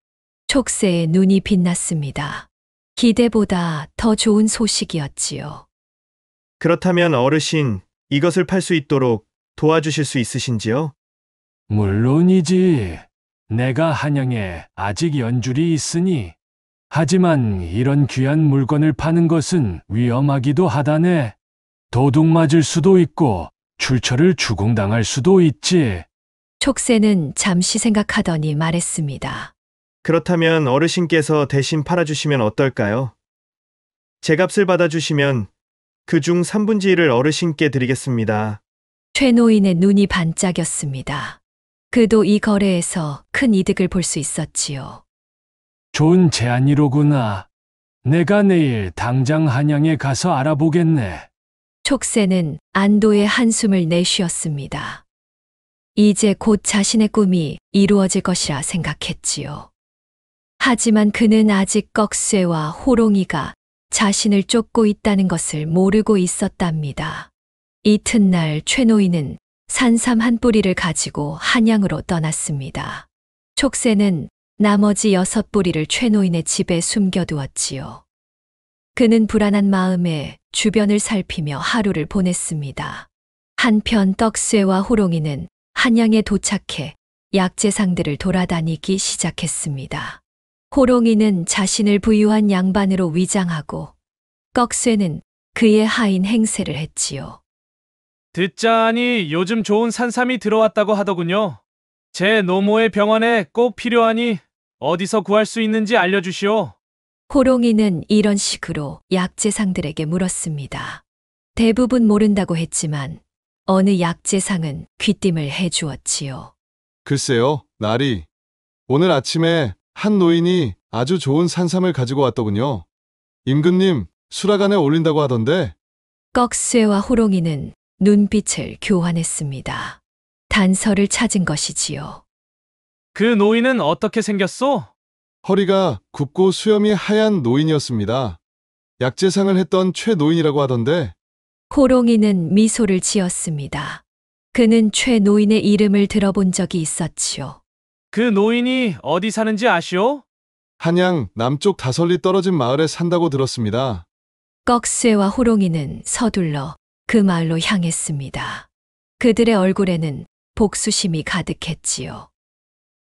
촉새의 눈이 빛났습니다. 기대보다 더 좋은 소식이었지요. 그렇다면 어르신, 이것을 팔 수 있도록 도와주실 수 있으신지요? 물론이지. 내가 한양에 아직 연줄이 있으니. 하지만 이런 귀한 물건을 파는 것은 위험하기도 하다네. 도둑 맞을 수도 있고 출처를 추궁당할 수도 있지. 촉새는 잠시 생각하더니 말했습니다. 그렇다면 어르신께서 대신 팔아주시면 어떨까요? 제 값을 받아주시면 그중 3분의 1을 어르신께 드리겠습니다. 최노인의 눈이 반짝였습니다. 그도 이 거래에서 큰 이득을 볼 수 있었지요. 좋은 제안이로구나. 내가 내일 당장 한양에 가서 알아보겠네. 촉새는 안도의 한숨을 내쉬었습니다. 이제 곧 자신의 꿈이 이루어질 것이라 생각했지요. 하지만 그는 아직 꺽쇠와 호롱이가 자신을 쫓고 있다는 것을 모르고 있었답니다. 이튿날 최노인은 산삼 한 뿌리를 가지고 한양으로 떠났습니다. 촉새는 나머지 6뿌리를 최노인의 집에 숨겨두었지요. 그는 불안한 마음에 주변을 살피며 하루를 보냈습니다. 한편 떡쇠와 호롱이는 한양에 도착해 약재상들을 돌아다니기 시작했습니다. 호롱이는 자신을 부유한 양반으로 위장하고 꺽쇠는 그의 하인 행세를 했지요. 듣자하니 요즘 좋은 산삼이 들어왔다고 하더군요. 제 노모의 병원에 꼭 필요하니 어디서 구할 수 있는지 알려주시오. 호롱이는 이런 식으로 약재상들에게 물었습니다. 대부분 모른다고 했지만 어느 약재상은 귀띔을 해주었지요. 글쎄요, 나리. 오늘 아침에 한 노인이 아주 좋은 산삼을 가지고 왔더군요. 임금님, 수라간에 올린다고 하던데. 꺽쇠와 호롱이는 눈빛을 교환했습니다. 단서를 찾은 것이지요. 그 노인은 어떻게 생겼소? 허리가 굽고 수염이 하얀 노인이었습니다. 약재상을 했던 최 노인이라고 하던데. 호롱이는 미소를 지었습니다. 그는 최 노인의 이름을 들어본 적이 있었지요. 그 노인이 어디 사는지 아시오? 한양 남쪽 다설리 떨어진 마을에 산다고 들었습니다. 꺽쇠와 호롱이는 서둘러 그 마을로 향했습니다. 그들의 얼굴에는 복수심이 가득했지요.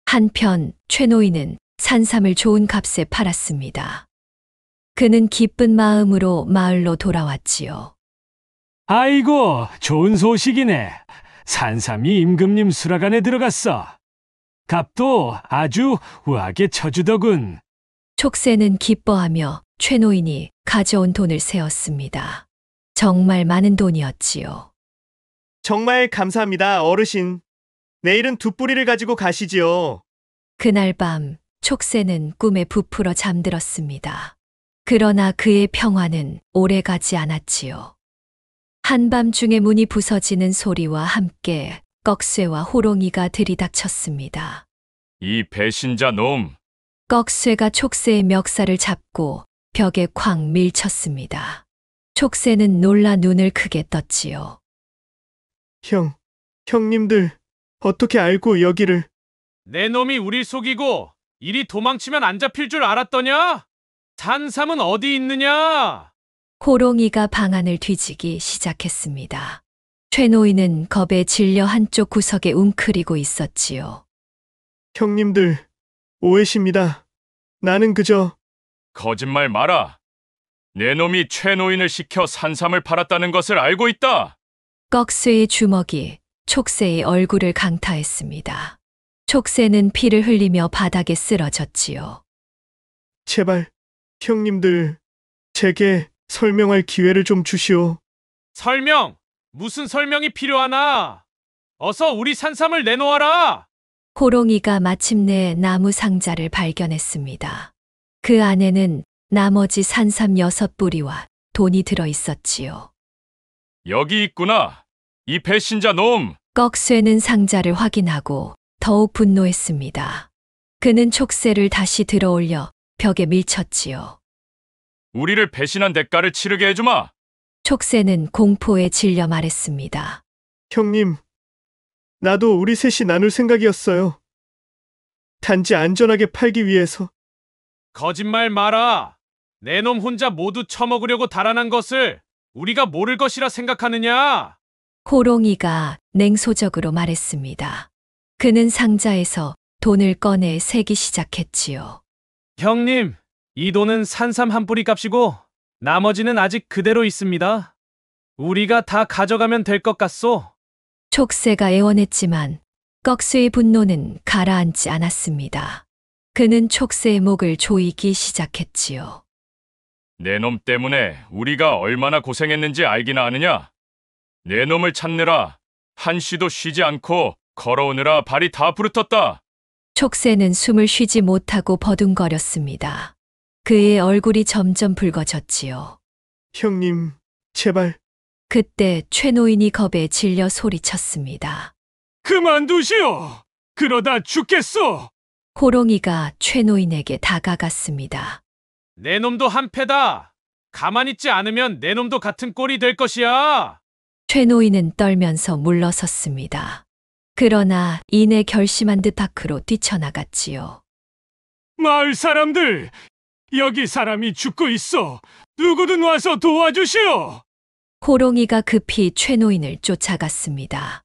한편 최 노인은 산삼을 좋은 값에 팔았습니다. 그는 기쁜 마음으로 마을로 돌아왔지요. 아이고, 좋은 소식이네. 산삼이 임금님 수라간에 들어갔어. 값도 아주 우하게 쳐주더군. 촉새는 기뻐하며 최 노인이 가져온 돈을 세었습니다. 정말 많은 돈이었지요. 정말 감사합니다, 어르신. 내일은 2뿌리를 가지고 가시지요. 그날 밤 촉새는 꿈에 부풀어 잠들었습니다. 그러나 그의 평화는 오래가지 않았지요. 한밤중에 문이 부서지는 소리와 함께 꺽쇠와 호롱이가 들이닥쳤습니다. 이 배신자 놈! 꺽쇠가 촉새의 멱살을 잡고 벽에 쾅 밀쳤습니다. 촉새는 놀라 눈을 크게 떴지요. 형님들, 어떻게 알고 여기를? 내 놈이 우릴 속이고 이리 도망치면 안 잡힐 줄 알았더냐? 산삼은 어디 있느냐? 호롱이가 방안을 뒤지기 시작했습니다. 최노인은 겁에 질려 한쪽 구석에 웅크리고 있었지요. 형님들, 오해십니다. 나는 그저 거짓말 마라. 내 놈이 최노인을 시켜 산삼을 팔았다는 것을 알고 있다. 꺽쇠의 주먹이 촉새의 얼굴을 강타했습니다. 촉새는 피를 흘리며 바닥에 쓰러졌지요. 제발 형님들, 제게 설명할 기회를 좀 주시오. 설명? 무슨 설명이 필요하나? 어서 우리 산삼을 내놓아라! 호롱이가 마침내 나무 상자를 발견했습니다. 그 안에는 나머지 산삼 6뿌리와 돈이 들어 있었지요. 여기 있구나. 이 배신자 놈! 꺽쇠는 상자를 확인하고 더욱 분노했습니다. 그는 촉새를 다시 들어올려 벽에 밀쳤지요. 우리를 배신한 대가를 치르게 해주마. 촉새는 공포에 질려 말했습니다. 형님, 나도 우리 셋이 나눌 생각이었어요. 단지 안전하게 팔기 위해서. 거짓말 마라. 내 놈 혼자 모두 처먹으려고 달아난 것을 우리가 모를 것이라 생각하느냐? 호롱이가 냉소적으로 말했습니다. 그는 상자에서 돈을 꺼내 세기 시작했지요. 형님, 이 돈은 산삼 한 뿌리 값이고 나머지는 아직 그대로 있습니다. 우리가 다 가져가면 될 것 같소. 촉새가 애원했지만 꺽쇠의 분노는 가라앉지 않았습니다. 그는 촉새의 목을 조이기 시작했지요. 내 놈 때문에 우리가 얼마나 고생했는지 알기나 아느냐? 내 놈을 찾느라 한시도 쉬지 않고 걸어오느라 발이 다 부르텄다. 촉새는 숨을 쉬지 못하고 버둥거렸습니다. 그의 얼굴이 점점 붉어졌지요. 형님, 제발. 그때 최노인이 겁에 질려 소리쳤습니다. 그만두시오. 그러다 죽겠소. 호롱이가 최노인에게 다가갔습니다. 내 놈도 한패다. 가만히 있지 않으면 내 놈도 같은 꼴이 될 것이야. 최노인은 떨면서 물러섰습니다. 그러나 이내 결심한 듯 밖으로 뛰쳐나갔지요. 마을 사람들, 여기 사람이 죽고 있어. 누구든 와서 도와주시오. 호롱이가 급히 최노인을 쫓아갔습니다.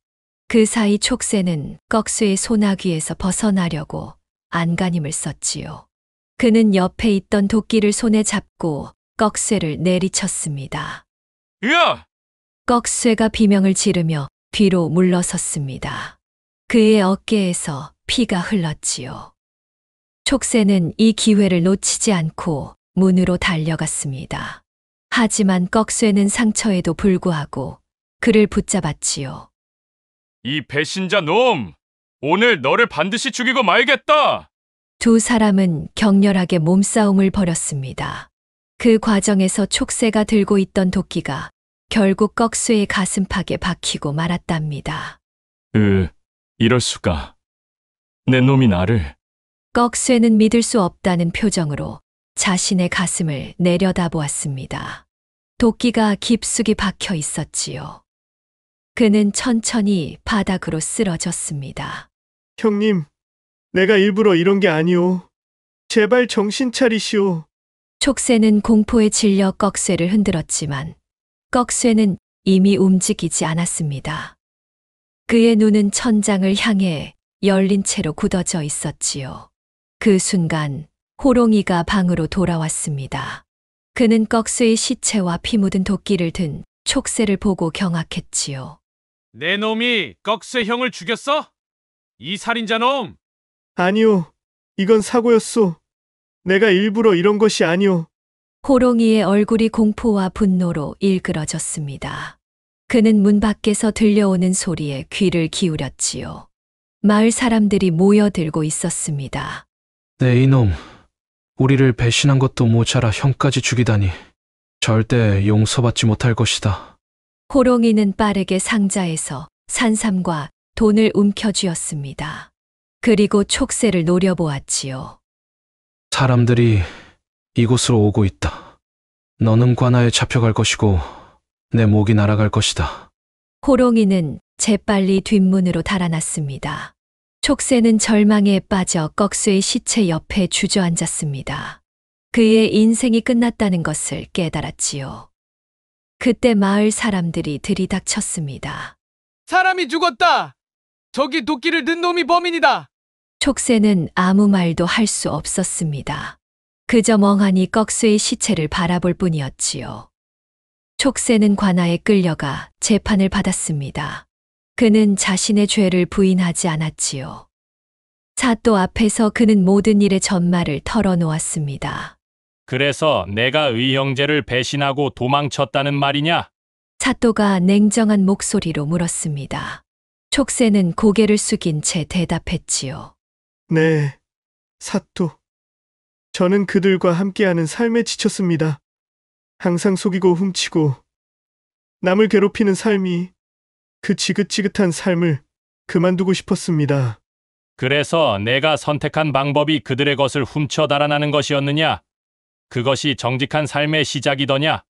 그 사이 촉새는 꺽쇠의 소나귀에서 벗어나려고 안간힘을 썼지요. 그는 옆에 있던 도끼를 손에 잡고 꺽쇠를 내리쳤습니다. 으아! 꺽쇠가 비명을 지르며 뒤로 물러섰습니다. 그의 어깨에서 피가 흘렀지요. 촉새는 이 기회를 놓치지 않고 문으로 달려갔습니다. 하지만 꺽쇠는 상처에도 불구하고 그를 붙잡았지요. 이 배신자 놈! 오늘 너를 반드시 죽이고 말겠다! 두 사람은 격렬하게 몸싸움을 벌였습니다. 그 과정에서 촉새가 들고 있던 도끼가 결국 꺽쇠의 가슴팍에 박히고 말았답니다. 이럴 수가. 내 놈이 나를. 꺽쇠는 믿을 수 없다는 표정으로 자신의 가슴을 내려다보았습니다. 도끼가 깊숙이 박혀 있었지요. 그는 천천히 바닥으로 쓰러졌습니다. 형님, 내가 일부러 이런 게 아니오. 제발 정신 차리시오. 촉새는 공포에 질려 꺽쇠를 흔들었지만 꺽쇠는 이미 움직이지 않았습니다. 그의 눈은 천장을 향해 열린 채로 굳어져 있었지요. 그 순간 호롱이가 방으로 돌아왔습니다. 그는 꺽쇠의 시체와 피 묻은 도끼를 든 촉새를 보고 경악했지요. 내 놈이 꺽쇠 형을 죽였어? 이 살인자 놈! 아니오, 이건 사고였소. 내가 일부러 이런 것이 아니오. 호롱이의 얼굴이 공포와 분노로 일그러졌습니다. 그는 문 밖에서 들려오는 소리에 귀를 기울였지요. 마을 사람들이 모여들고 있었습니다. 네 이놈, 우리를 배신한 것도 모자라 형까지 죽이다니 절대 용서받지 못할 것이다. 호롱이는 빠르게 상자에서 산삼과 돈을 움켜쥐었습니다. 그리고 촉새를 노려보았지요. 사람들이 이곳으로 오고 있다. 너는 관아에 잡혀갈 것이고 내 목이 날아갈 것이다. 호롱이는 재빨리 뒷문으로 달아났습니다. 촉새는 절망에 빠져 꺽수의 시체 옆에 주저앉았습니다. 그의 인생이 끝났다는 것을 깨달았지요. 그때 마을 사람들이 들이닥쳤습니다. 사람이 죽었다! 저기 도끼를 든 놈이 범인이다! 촉새는 아무 말도 할 수 없었습니다. 그저 멍하니 꺽수의 시체를 바라볼 뿐이었지요. 촉새는 관아에 끌려가 재판을 받았습니다. 그는 자신의 죄를 부인하지 않았지요. 사또 앞에서 그는 모든 일의 전말을 털어놓았습니다. 그래서 내가 의형제를 배신하고 도망쳤다는 말이냐? 사또가 냉정한 목소리로 물었습니다. 촉새는 고개를 숙인 채 대답했지요. 네, 사또. 저는 그들과 함께하는 삶에 지쳤습니다. 항상 속이고 훔치고 남을 괴롭히는 삶이 그 지긋지긋한 삶을 그만두고 싶었습니다. 그래서 내가 선택한 방법이 그들의 것을 훔쳐 달아나는 것이었느냐? 그것이 정직한 삶의 시작이더냐?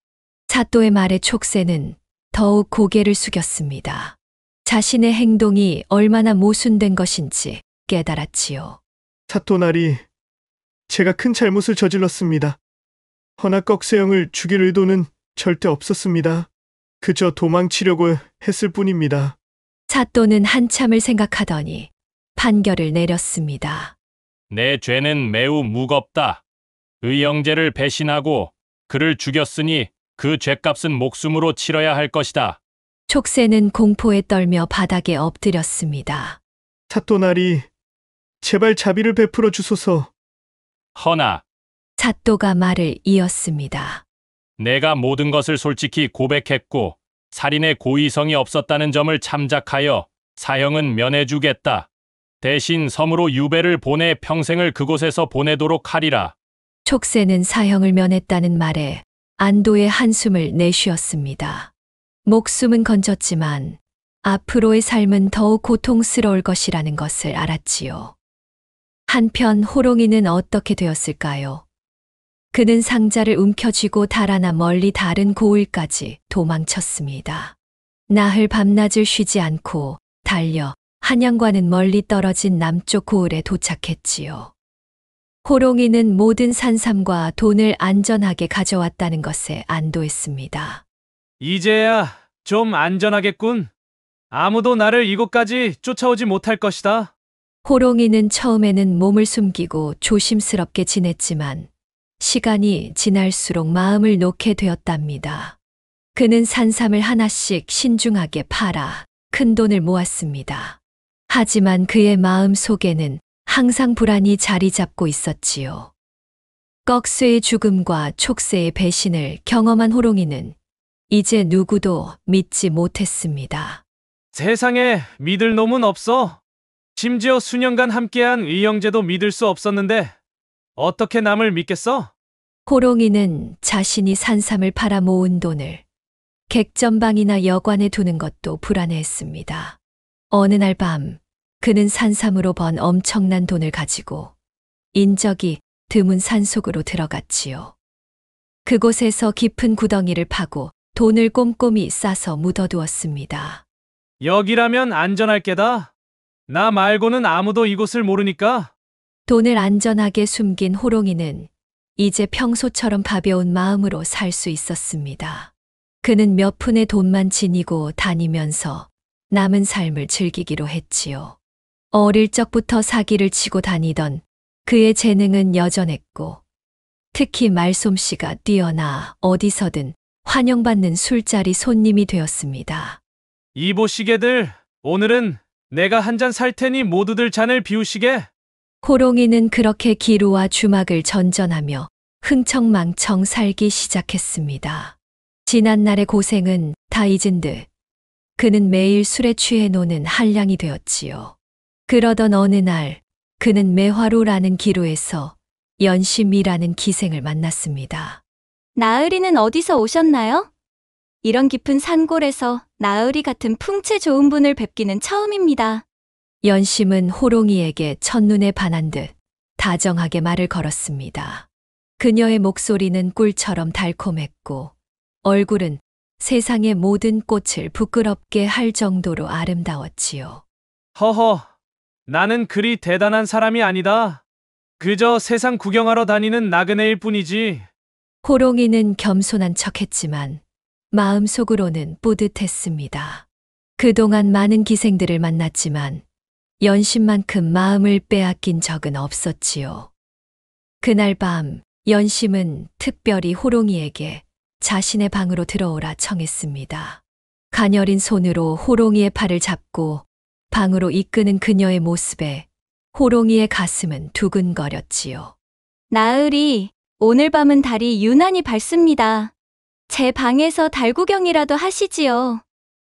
사또의 말에 촉새는 더욱 고개를 숙였습니다. 자신의 행동이 얼마나 모순된 것인지 깨달았지요. 사또나리, 제가 큰 잘못을 저질렀습니다. 허나 꺽쇠형을 죽일 의도는 절대 없었습니다. 그저 도망치려고 했을 뿐입니다. 사또는 한참을 생각하더니 판결을 내렸습니다. 내 죄는 매우 무겁다. 의형제를 배신하고 그를 죽였으니 그 죄값은 목숨으로 치러야 할 것이다. 촉새는 공포에 떨며 바닥에 엎드렸습니다. 사또나리, 제발 자비를 베풀어 주소서. 허나 사또가 말을 이었습니다. 내가 모든 것을 솔직히 고백했고 살인의 고의성이 없었다는 점을 참작하여 사형은 면해주겠다. 대신 섬으로 유배를 보내 평생을 그곳에서 보내도록 하리라. 촉새는 사형을 면했다는 말에 안도의 한숨을 내쉬었습니다. 목숨은 건졌지만 앞으로의 삶은 더욱 고통스러울 것이라는 것을 알았지요. 한편 호롱이는 어떻게 되었을까요? 그는 상자를 움켜쥐고 달아나 멀리 다른 고을까지 도망쳤습니다. 나흘 밤낮을 쉬지 않고 달려 한양과는 멀리 떨어진 남쪽 고을에 도착했지요. 호롱이는 모든 산삼과 돈을 안전하게 가져왔다는 것에 안도했습니다. 이제야 좀 안전하겠군. 아무도 나를 이곳까지 쫓아오지 못할 것이다. 호롱이는 처음에는 몸을 숨기고 조심스럽게 지냈지만 시간이 지날수록 마음을 놓게 되었답니다. 그는 산삼을 하나씩 신중하게 팔아 큰 돈을 모았습니다. 하지만 그의 마음 속에는 항상 불안이 자리 잡고 있었지요. 꺽쇠의 죽음과 촉새의 배신을 경험한 호롱이는 이제 누구도 믿지 못했습니다. 세상에 믿을 놈은 없어. 심지어 수년간 함께한 의형제도 믿을 수 없었는데 어떻게 남을 믿겠어? 호롱이는 자신이 산삼을 팔아 모은 돈을 객전방이나 여관에 두는 것도 불안해했습니다. 어느 날 밤 그는 산삼으로 번 엄청난 돈을 가지고 인적이 드문 산속으로 들어갔지요. 그곳에서 깊은 구덩이를 파고 돈을 꼼꼼히 싸서 묻어두었습니다. 여기라면 안전할 게다. 나 말고는 아무도 이곳을 모르니까. 돈을 안전하게 숨긴 호롱이는 이제 평소처럼 가벼운 마음으로 살 수 있었습니다. 그는 몇 푼의 돈만 지니고 다니면서 남은 삶을 즐기기로 했지요. 어릴 적부터 사기를 치고 다니던 그의 재능은 여전했고 특히 말솜씨가 뛰어나 어디서든 환영받는 술자리 손님이 되었습니다. 이보시게들, 오늘은 내가 한 잔 살 테니 모두들 잔을 비우시게. 호롱이는 그렇게 기루와 주막을 전전하며 흥청망청 살기 시작했습니다. 지난날의 고생은 다 잊은 듯 그는 매일 술에 취해 노는 한량이 되었지요. 그러던 어느 날 그는 매화로라는 기루에서 연심이라는 기생을 만났습니다. 나으리는 어디서 오셨나요? 이런 깊은 산골에서 나으리 같은 풍채 좋은 분을 뵙기는 처음입니다. 연심은 호롱이에게 첫눈에 반한 듯 다정하게 말을 걸었습니다. 그녀의 목소리는 꿀처럼 달콤했고 얼굴은 세상의 모든 꽃을 부끄럽게 할 정도로 아름다웠지요. 허허, 나는 그리 대단한 사람이 아니다. 그저 세상 구경하러 다니는 나그네일 뿐이지. 호롱이는 겸손한 척했지만 마음속으로는 뿌듯했습니다. 그동안 많은 기생들을 만났지만 연심만큼 마음을 빼앗긴 적은 없었지요. 그날 밤 연심은 특별히 호롱이에게 자신의 방으로 들어오라 청했습니다. 가녀린 손으로 호롱이의 팔을 잡고 방으로 이끄는 그녀의 모습에 호롱이의 가슴은 두근거렸지요. 나으리, 오늘 밤은 달이 유난히 밝습니다. 제 방에서 달 구경이라도 하시지요.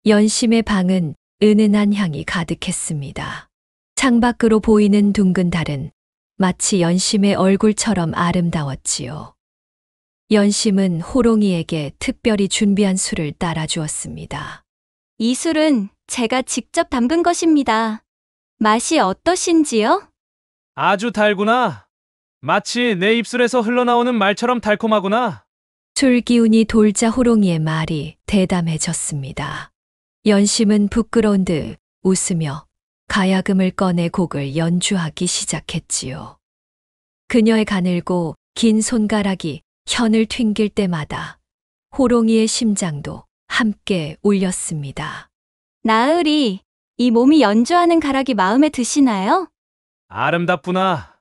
연심의 방은 은은한 향이 가득했습니다. 창밖으로 보이는 둥근 달은 마치 연심의 얼굴처럼 아름다웠지요. 연심은 호롱이에게 특별히 준비한 술을 따라주었습니다. 이 술은 제가 직접 담근 것입니다. 맛이 어떠신지요? 아주 달구나. 마치 내 입술에서 흘러나오는 말처럼 달콤하구나. 술 기운이 돌자 호롱이의 말이 대담해졌습니다. 연심은 부끄러운 듯 웃으며 가야금을 꺼내 곡을 연주하기 시작했지요. 그녀의 가늘고 긴 손가락이 현을 튕길 때마다 호롱이의 심장도 함께 울렸습니다. 나으리, 이 몸이 연주하는 가락이 마음에 드시나요? 아름답구나.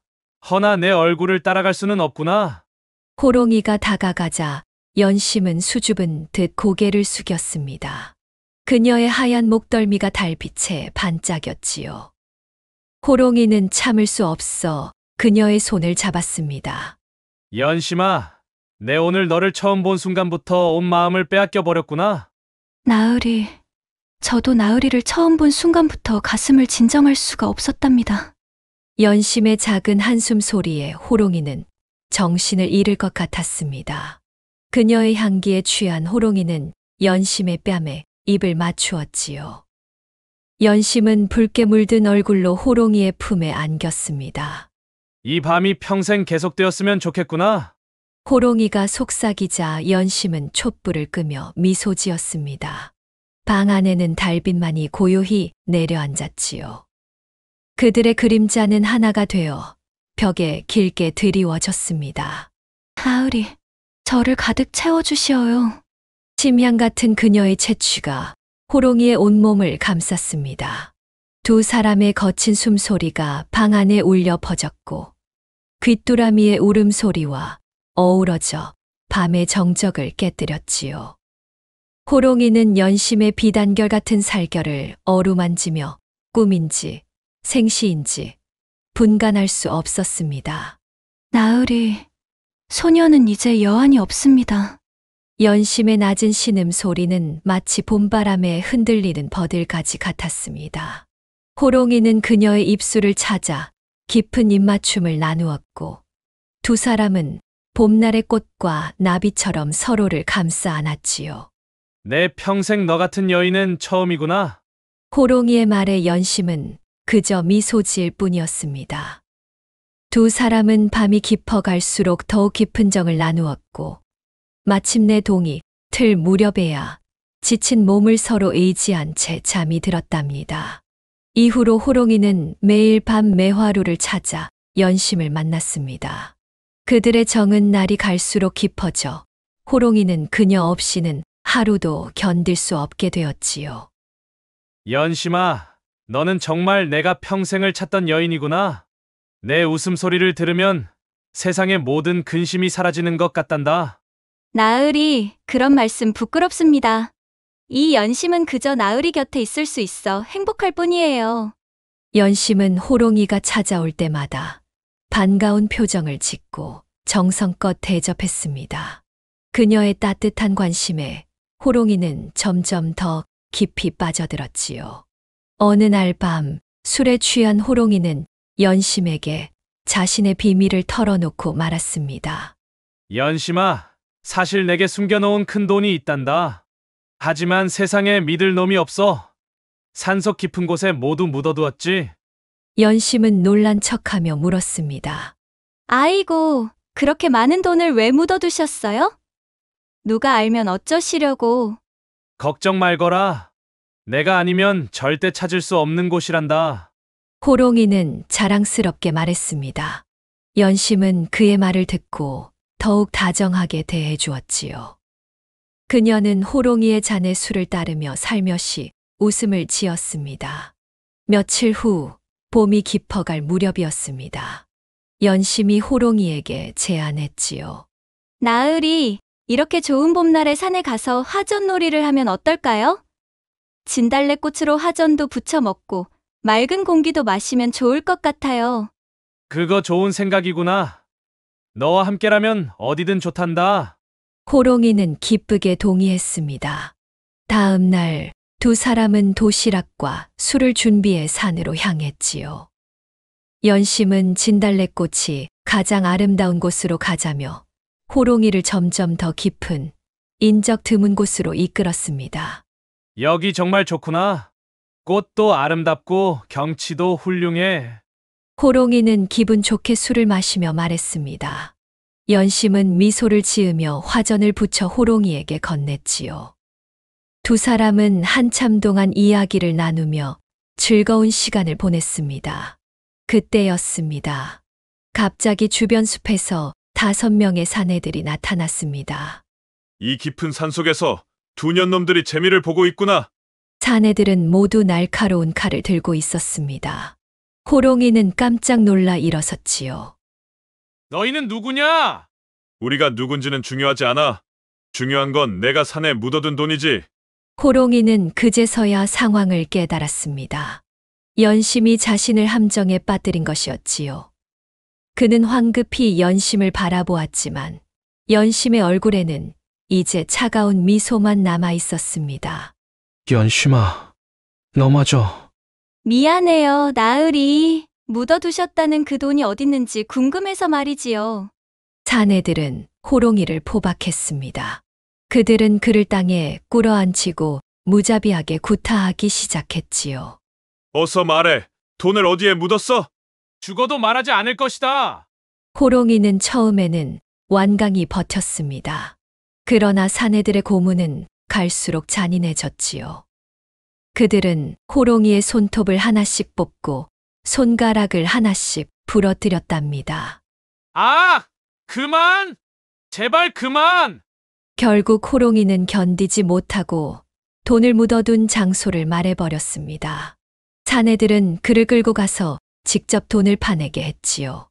허나 내 얼굴을 따라갈 수는 없구나. 호롱이가 다가가자 연심은 수줍은 듯 고개를 숙였습니다. 그녀의 하얀 목덜미가 달빛에 반짝였지요. 호롱이는 참을 수 없어 그녀의 손을 잡았습니다. 연심아, 내 오늘 너를 처음 본 순간부터 온 마음을 빼앗겨 버렸구나. 나으리, 저도 나으리를 처음 본 순간부터 가슴을 진정할 수가 없었답니다. 연심의 작은 한숨 소리에 호롱이는 정신을 잃을 것 같았습니다. 그녀의 향기에 취한 호롱이는 연심의 뺨에 입을 맞추었지요. 연심은 붉게 물든 얼굴로 호롱이의 품에 안겼습니다. 이 밤이 평생 계속되었으면 좋겠구나. 호롱이가 속삭이자 연심은 촛불을 끄며 미소 지었습니다. 방 안에는 달빛만이 고요히 내려앉았지요. 그들의 그림자는 하나가 되어 벽에 길게 드리워졌습니다. 나으리, 저를 가득 채워주시어요. 침향 같은 그녀의 채취가 호롱이의 온몸을 감쌌습니다. 두 사람의 거친 숨소리가 방 안에 울려 퍼졌고 귀뚜라미의 울음소리와 어우러져 밤의 정적을 깨뜨렸지요. 호롱이는 연심의 비단결 같은 살결을 어루만지며 꿈인지 생시인지 분간할 수 없었습니다. 나으리, 소녀는 이제 여한이 없습니다. 연심의 낮은 신음소리는 마치 봄바람에 흔들리는 버들가지 같았습니다. 호롱이는 그녀의 입술을 찾아 깊은 입맞춤을 나누었고 두 사람은 봄날의 꽃과 나비처럼 서로를 감싸 안았지요. 내 평생 너 같은 여인은 처음이구나. 호롱이의 말에 연심은 그저 미소 지을 뿐이었습니다. 두 사람은 밤이 깊어갈수록 더욱 깊은 정을 나누었고 마침내 동이 틀 무렵에야 지친 몸을 서로 의지한 채 잠이 들었답니다. 이후로 호롱이는 매일 밤 매화루를 찾아 연심을 만났습니다. 그들의 정은 날이 갈수록 깊어져 호롱이는 그녀 없이는 하루도 견딜 수 없게 되었지요. 연심아, 너는 정말 내가 평생을 찾던 여인이구나. 내 웃음소리를 들으면 세상의 모든 근심이 사라지는 것 같단다. 나으리, 그런 말씀 부끄럽습니다. 이 연심은 그저 나으리 곁에 있을 수 있어 행복할 뿐이에요. 연심은 호롱이가 찾아올 때마다 반가운 표정을 짓고 정성껏 대접했습니다. 그녀의 따뜻한 관심에 호롱이는 점점 더 깊이 빠져들었지요. 어느 날 밤 술에 취한 호롱이는 연심에게 자신의 비밀을 털어놓고 말았습니다. 연심아, 사실 내게 숨겨놓은 큰 돈이 있단다. 하지만 세상에 믿을 놈이 없어. 산속 깊은 곳에 모두 묻어두었지. 연심은 놀란 척하며 물었습니다. 아이고, 그렇게 많은 돈을 왜 묻어두셨어요? 누가 알면 어쩌시려고. 걱정 말거라. 내가 아니면 절대 찾을 수 없는 곳이란다. 호롱이는 자랑스럽게 말했습니다. 연심은 그의 말을 듣고 더욱 다정하게 대해 주었지요. 그녀는 호롱이의 잔에 술을 따르며 살며시 웃음을 지었습니다. 며칠 후 봄이 깊어갈 무렵이었습니다. 연심이 호롱이에게 제안했지요. 나으리, 이렇게 좋은 봄날에 산에 가서 화전놀이를 하면 어떨까요? 진달래꽃으로 화전도 부쳐 먹고 맑은 공기도 마시면 좋을 것 같아요. 그거 좋은 생각이구나. 너와 함께라면 어디든 좋단다. 호롱이는 기쁘게 동의했습니다. 다음 날 두 사람은 도시락과 술을 준비해 산으로 향했지요. 연심은 진달래꽃이 가장 아름다운 곳으로 가자며 호롱이를 점점 더 깊은 인적 드문 곳으로 이끌었습니다. 여기 정말 좋구나. 꽃도 아름답고 경치도 훌륭해. 호롱이는 기분 좋게 술을 마시며 말했습니다. 연심은 미소를 지으며 화전을 붙여 호롱이에게 건넸지요. 두 사람은 한참 동안 이야기를 나누며 즐거운 시간을 보냈습니다. 그때였습니다. 갑자기 주변 숲에서 5명의 사내들이 나타났습니다. 이 깊은 산속에서 두 년놈들이 재미를 보고 있구나. 사내들은 모두 날카로운 칼을 들고 있었습니다. 호롱이는 깜짝 놀라 일어섰지요. 너희는 누구냐? 우리가 누군지는 중요하지 않아. 중요한 건 내가 산에 묻어둔 돈이지. 호롱이는 그제서야 상황을 깨달았습니다. 연심이 자신을 함정에 빠뜨린 것이었지요. 그는 황급히 연심을 바라보았지만 연심의 얼굴에는 이제 차가운 미소만 남아 있었습니다. 연심아, 너마저. 미안해요, 나으리. 묻어두셨다는 그 돈이 어딨는지 궁금해서 말이지요. 사내들은 호롱이를 포박했습니다. 그들은 그를 땅에 꿇어앉히고 무자비하게 구타하기 시작했지요. 어서 말해. 돈을 어디에 묻었어? 죽어도 말하지 않을 것이다. 호롱이는 처음에는 완강히 버텼습니다. 그러나 사내들의 고문은 갈수록 잔인해졌지요. 그들은 호롱이의 손톱을 하나씩 뽑고 손가락을 하나씩 부러뜨렸답니다. 아! 그만! 제발 그만! 결국 호롱이는 견디지 못하고 돈을 묻어둔 장소를 말해버렸습니다. 사내들은 그를 끌고 가서 직접 돈을 파내게 했지요.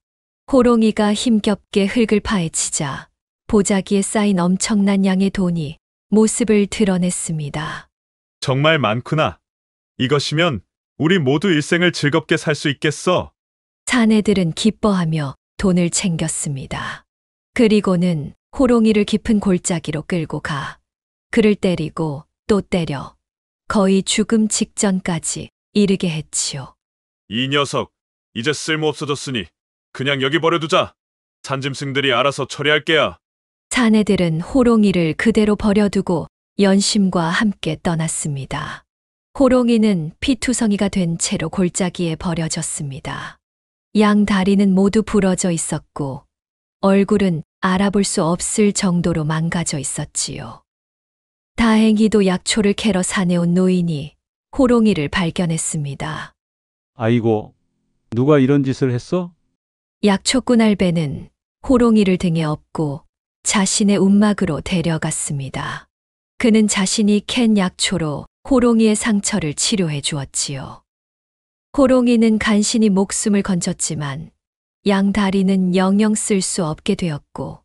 호롱이가 힘겹게 흙을 파헤치자 보자기에 쌓인 엄청난 양의 돈이 모습을 드러냈습니다. 정말 많구나. 이것이면 우리 모두 일생을 즐겁게 살 수 있겠어. 사내들은 기뻐하며 돈을 챙겼습니다. 그리고는 호롱이를 깊은 골짜기로 끌고 가 그를 때리고 또 때려 거의 죽음 직전까지 이르게 했지요. 이 녀석, 이제 쓸모없어졌으니 그냥 여기 버려두자. 산짐승들이 알아서 처리할 게야. 사내들은 호롱이를 그대로 버려두고 연심과 함께 떠났습니다. 호롱이는 피투성이가 된 채로 골짜기에 버려졌습니다. 양 다리는 모두 부러져 있었고 얼굴은 알아볼 수 없을 정도로 망가져 있었지요. 다행히도 약초를 캐러 산에 온 노인이 호롱이를 발견했습니다. 아이고, 누가 이런 짓을 했어? 약초꾼 알베는 호롱이를 등에 업고 자신의 움막으로 데려갔습니다. 그는 자신이 캔 약초로 호롱이의 상처를 치료해 주었지요. 호롱이는 간신히 목숨을 건졌지만 양 다리는 영영 쓸 수 없게 되었고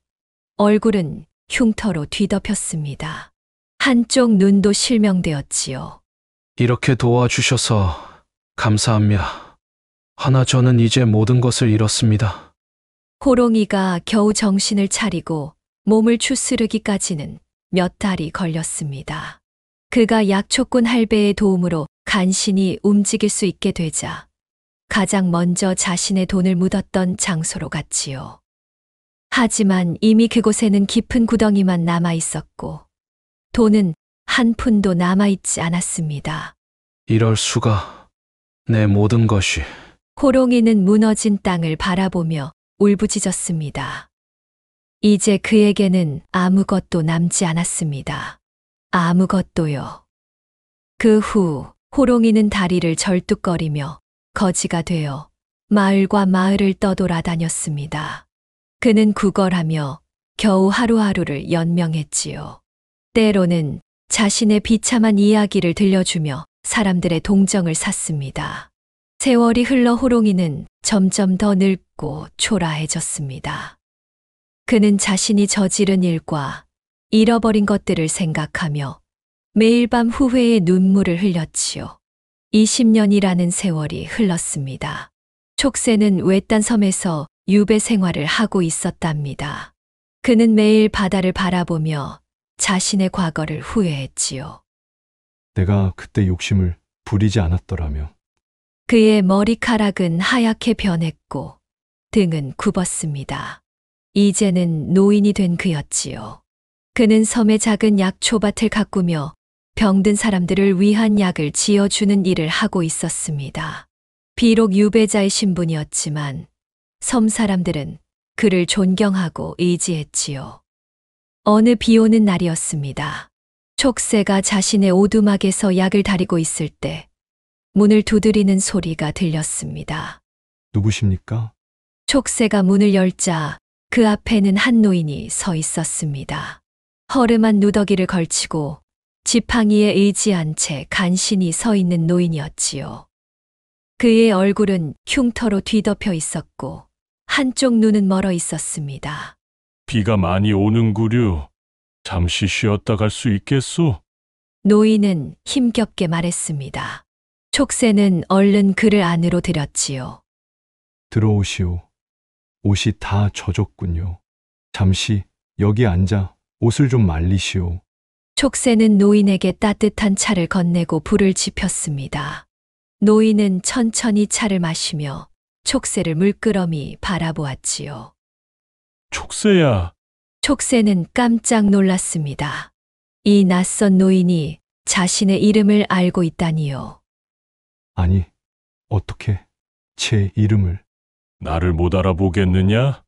얼굴은 흉터로 뒤덮였습니다. 한쪽 눈도 실명되었지요. 이렇게 도와주셔서 감사합니다. 하나 저는 이제 모든 것을 잃었습니다. 호롱이가 겨우 정신을 차리고 몸을 추스르기까지는 몇 달이 걸렸습니다. 그가 약초꾼 할배의 도움으로 간신히 움직일 수 있게 되자 가장 먼저 자신의 돈을 묻었던 장소로 갔지요. 하지만 이미 그곳에는 깊은 구덩이만 남아 있었고 돈은 한 푼도 남아있지 않았습니다. 이럴 수가. 내 모든 것이. 호롱이는 무너진 땅을 바라보며 울부짖었습니다. 이제 그에게는 아무것도 남지 않았습니다. 아무것도요. 그 후 호롱이는 다리를 절뚝거리며 거지가 되어 마을과 마을을 떠돌아다녔습니다. 그는 구걸하며 겨우 하루하루를 연명했지요. 때로는 자신의 비참한 이야기를 들려주며 사람들의 동정을 샀습니다. 세월이 흘러 호롱이는 점점 더 늙고 초라해졌습니다. 그는 자신이 저지른 일과 잃어버린 것들을 생각하며 매일 밤 후회의 눈물을 흘렸지요. 20년이라는 세월이 흘렀습니다. 촉새는 외딴 섬에서 유배 생활을 하고 있었답니다. 그는 매일 바다를 바라보며 자신의 과거를 후회했지요. 내가 그때 욕심을 부리지 않았더라면. 그의 머리카락은 하얗게 변했고 등은 굽었습니다. 이제는 노인이 된 그였지요. 그는 섬의 작은 약초밭을 가꾸며 병든 사람들을 위한 약을 지어주는 일을 하고 있었습니다. 비록 유배자의 신분이었지만 섬 사람들은 그를 존경하고 의지했지요. 어느 비 오는 날이었습니다. 촉새가 자신의 오두막에서 약을 다리고 있을 때 문을 두드리는 소리가 들렸습니다. 누구십니까? 촉새가 문을 열자 그 앞에는 한 노인이 서 있었습니다. 허름한 누더기를 걸치고 지팡이에 의지한 채 간신히 서 있는 노인이었지요. 그의 얼굴은 흉터로 뒤덮여 있었고 한쪽 눈은 멀어 있었습니다. 비가 많이 오는구려. 잠시 쉬었다 갈 수 있겠소? 노인은 힘겹게 말했습니다. 촉새는 얼른 그를 안으로 들였지요. 들어오시오. 옷이 다 젖었군요. 잠시 여기 앉아 옷을 좀 말리시오. 촉새는 노인에게 따뜻한 차를 건네고 불을 지폈습니다. 노인은 천천히 차를 마시며 촉새를 물끄러미 바라보았지요. 촉새야. 촉새는 깜짝 놀랐습니다. 이 낯선 노인이 자신의 이름을 알고 있다니요. 아니, 어떻게 제 이름을... 나를 못 알아보겠느냐?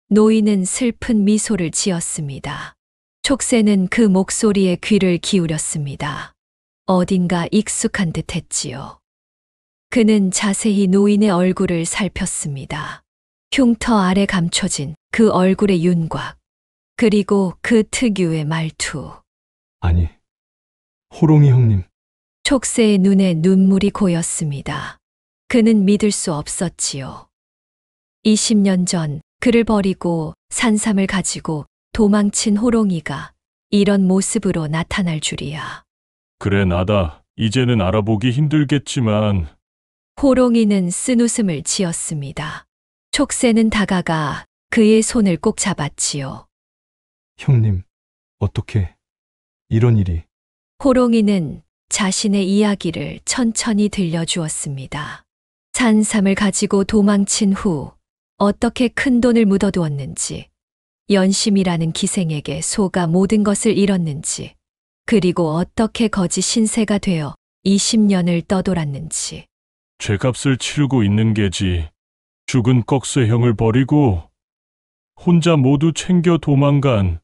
노인은 슬픈 미소를 지었습니다. 촉새는 그 목소리에 귀를 기울였습니다. 어딘가 익숙한 듯 했지요. 그는 자세히 노인의 얼굴을 살폈습니다. 흉터 아래 감춰진 그 얼굴의 윤곽, 그리고 그 특유의 말투. 아니, 호롱이 형님. 촉새의 눈에 눈물이 고였습니다. 그는 믿을 수 없었지요. 20년 전 그를 버리고 산삼을 가지고 도망친 호롱이가 이런 모습으로 나타날 줄이야. 그래, 나다. 이제는 알아보기 힘들겠지만. 호롱이는 쓴웃음을 지었습니다. 촉새는 다가가 그의 손을 꼭 잡았지요. 형님, 어떻게 이런 일이... 호롱이는 자신의 이야기를 천천히 들려주었습니다. 산삼을 가지고 도망친 후 어떻게 큰 돈을 묻어두었는지, 연심이라는 기생에게 속아 모든 것을 잃었는지, 그리고 어떻게 거지 신세가 되어 20년을 떠돌았는지. 죄값을 치르고 있는 게지. 죽은 꺽쇠 형을 버리고 혼자 모두 챙겨 도망간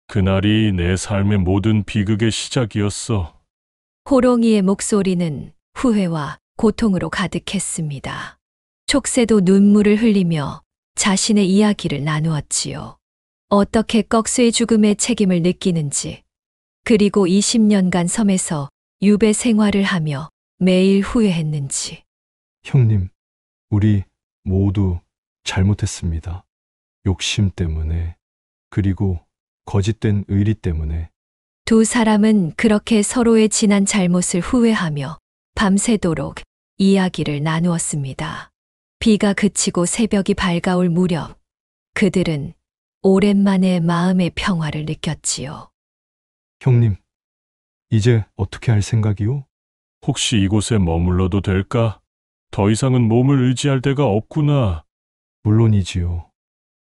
그날이 내 삶의 모든 비극의 시작이었어. 호롱이의 목소리는 후회와 고통으로 가득했습니다. 촉새도 눈물을 흘리며 자신의 이야기를 나누었지요. 어떻게 꺽쇠의 죽음의 책임을 느끼는지, 그리고 20년간 섬에서 유배 생활을 하며 매일 후회했는지. 형님, 우리 모두 잘못했습니다. 욕심 때문에, 그리고 거짓된 의리 때문에. 두 사람은 그렇게 서로의 지난 잘못을 후회하며 밤새도록 이야기를 나누었습니다. 비가 그치고 새벽이 밝아올 무렵 그들은 오랜만에 마음의 평화를 느꼈지요. 형님, 이제 어떻게 할 생각이요? 혹시 이곳에 머물러도 될까? 더 이상은 몸을 의지할 데가 없구나. 물론이지요.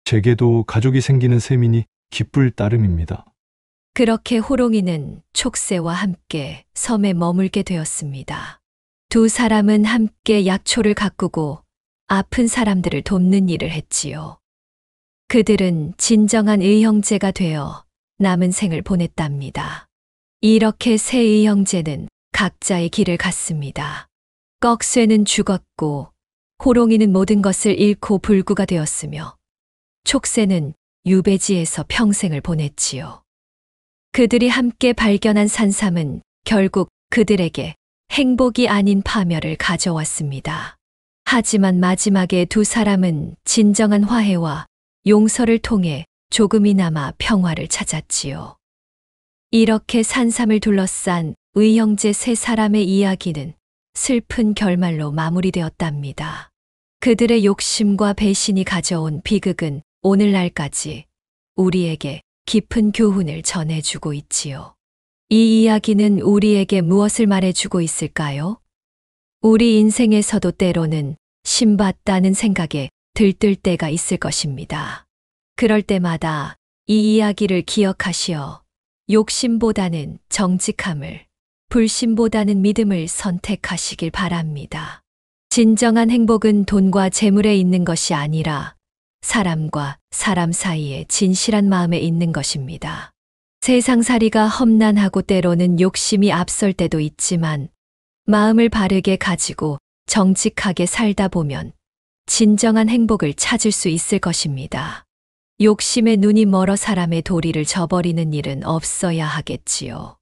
제게도 가족이 생기는 셈이니 기쁠 따름입니다. 그렇게 호롱이는 촉새와 함께 섬에 머물게 되었습니다. 두 사람은 함께 약초를 가꾸고 아픈 사람들을 돕는 일을 했지요. 그들은 진정한 의형제가 되어 남은 생을 보냈답니다. 이렇게 세 의형제는 각자의 길을 갔습니다. 꺽쇠는 죽었고 호롱이는 모든 것을 잃고 불구가 되었으며 촉새는 유배지에서 평생을 보냈지요. 그들이 함께 발견한 산삼은 결국 그들에게 행복이 아닌 파멸을 가져왔습니다. 하지만 마지막에 두 사람은 진정한 화해와 용서를 통해 조금이나마 평화를 찾았지요. 이렇게 산삼을 둘러싼 의형제 세 사람의 이야기는 슬픈 결말로 마무리되었답니다. 그들의 욕심과 배신이 가져온 비극은 오늘날까지 우리에게 깊은 교훈을 전해주고 있지요. 이 이야기는 우리에게 무엇을 말해주고 있을까요? 우리 인생에서도 때로는 신받다는 생각에 들뜰 때가 있을 것입니다. 그럴 때마다 이 이야기를 기억하시어 욕심보다는 정직함을, 불신보다는 믿음을 선택하시길 바랍니다. 진정한 행복은 돈과 재물에 있는 것이 아니라 사람과 사람 사이에 진실한 마음에 있는 것입니다. 세상살이가 험난하고 때로는 욕심이 앞설 때도 있지만 마음을 바르게 가지고 정직하게 살다 보면 진정한 행복을 찾을 수 있을 것입니다. 욕심에 눈이 멀어 사람의 도리를 저버리는 일은 없어야 하겠지요.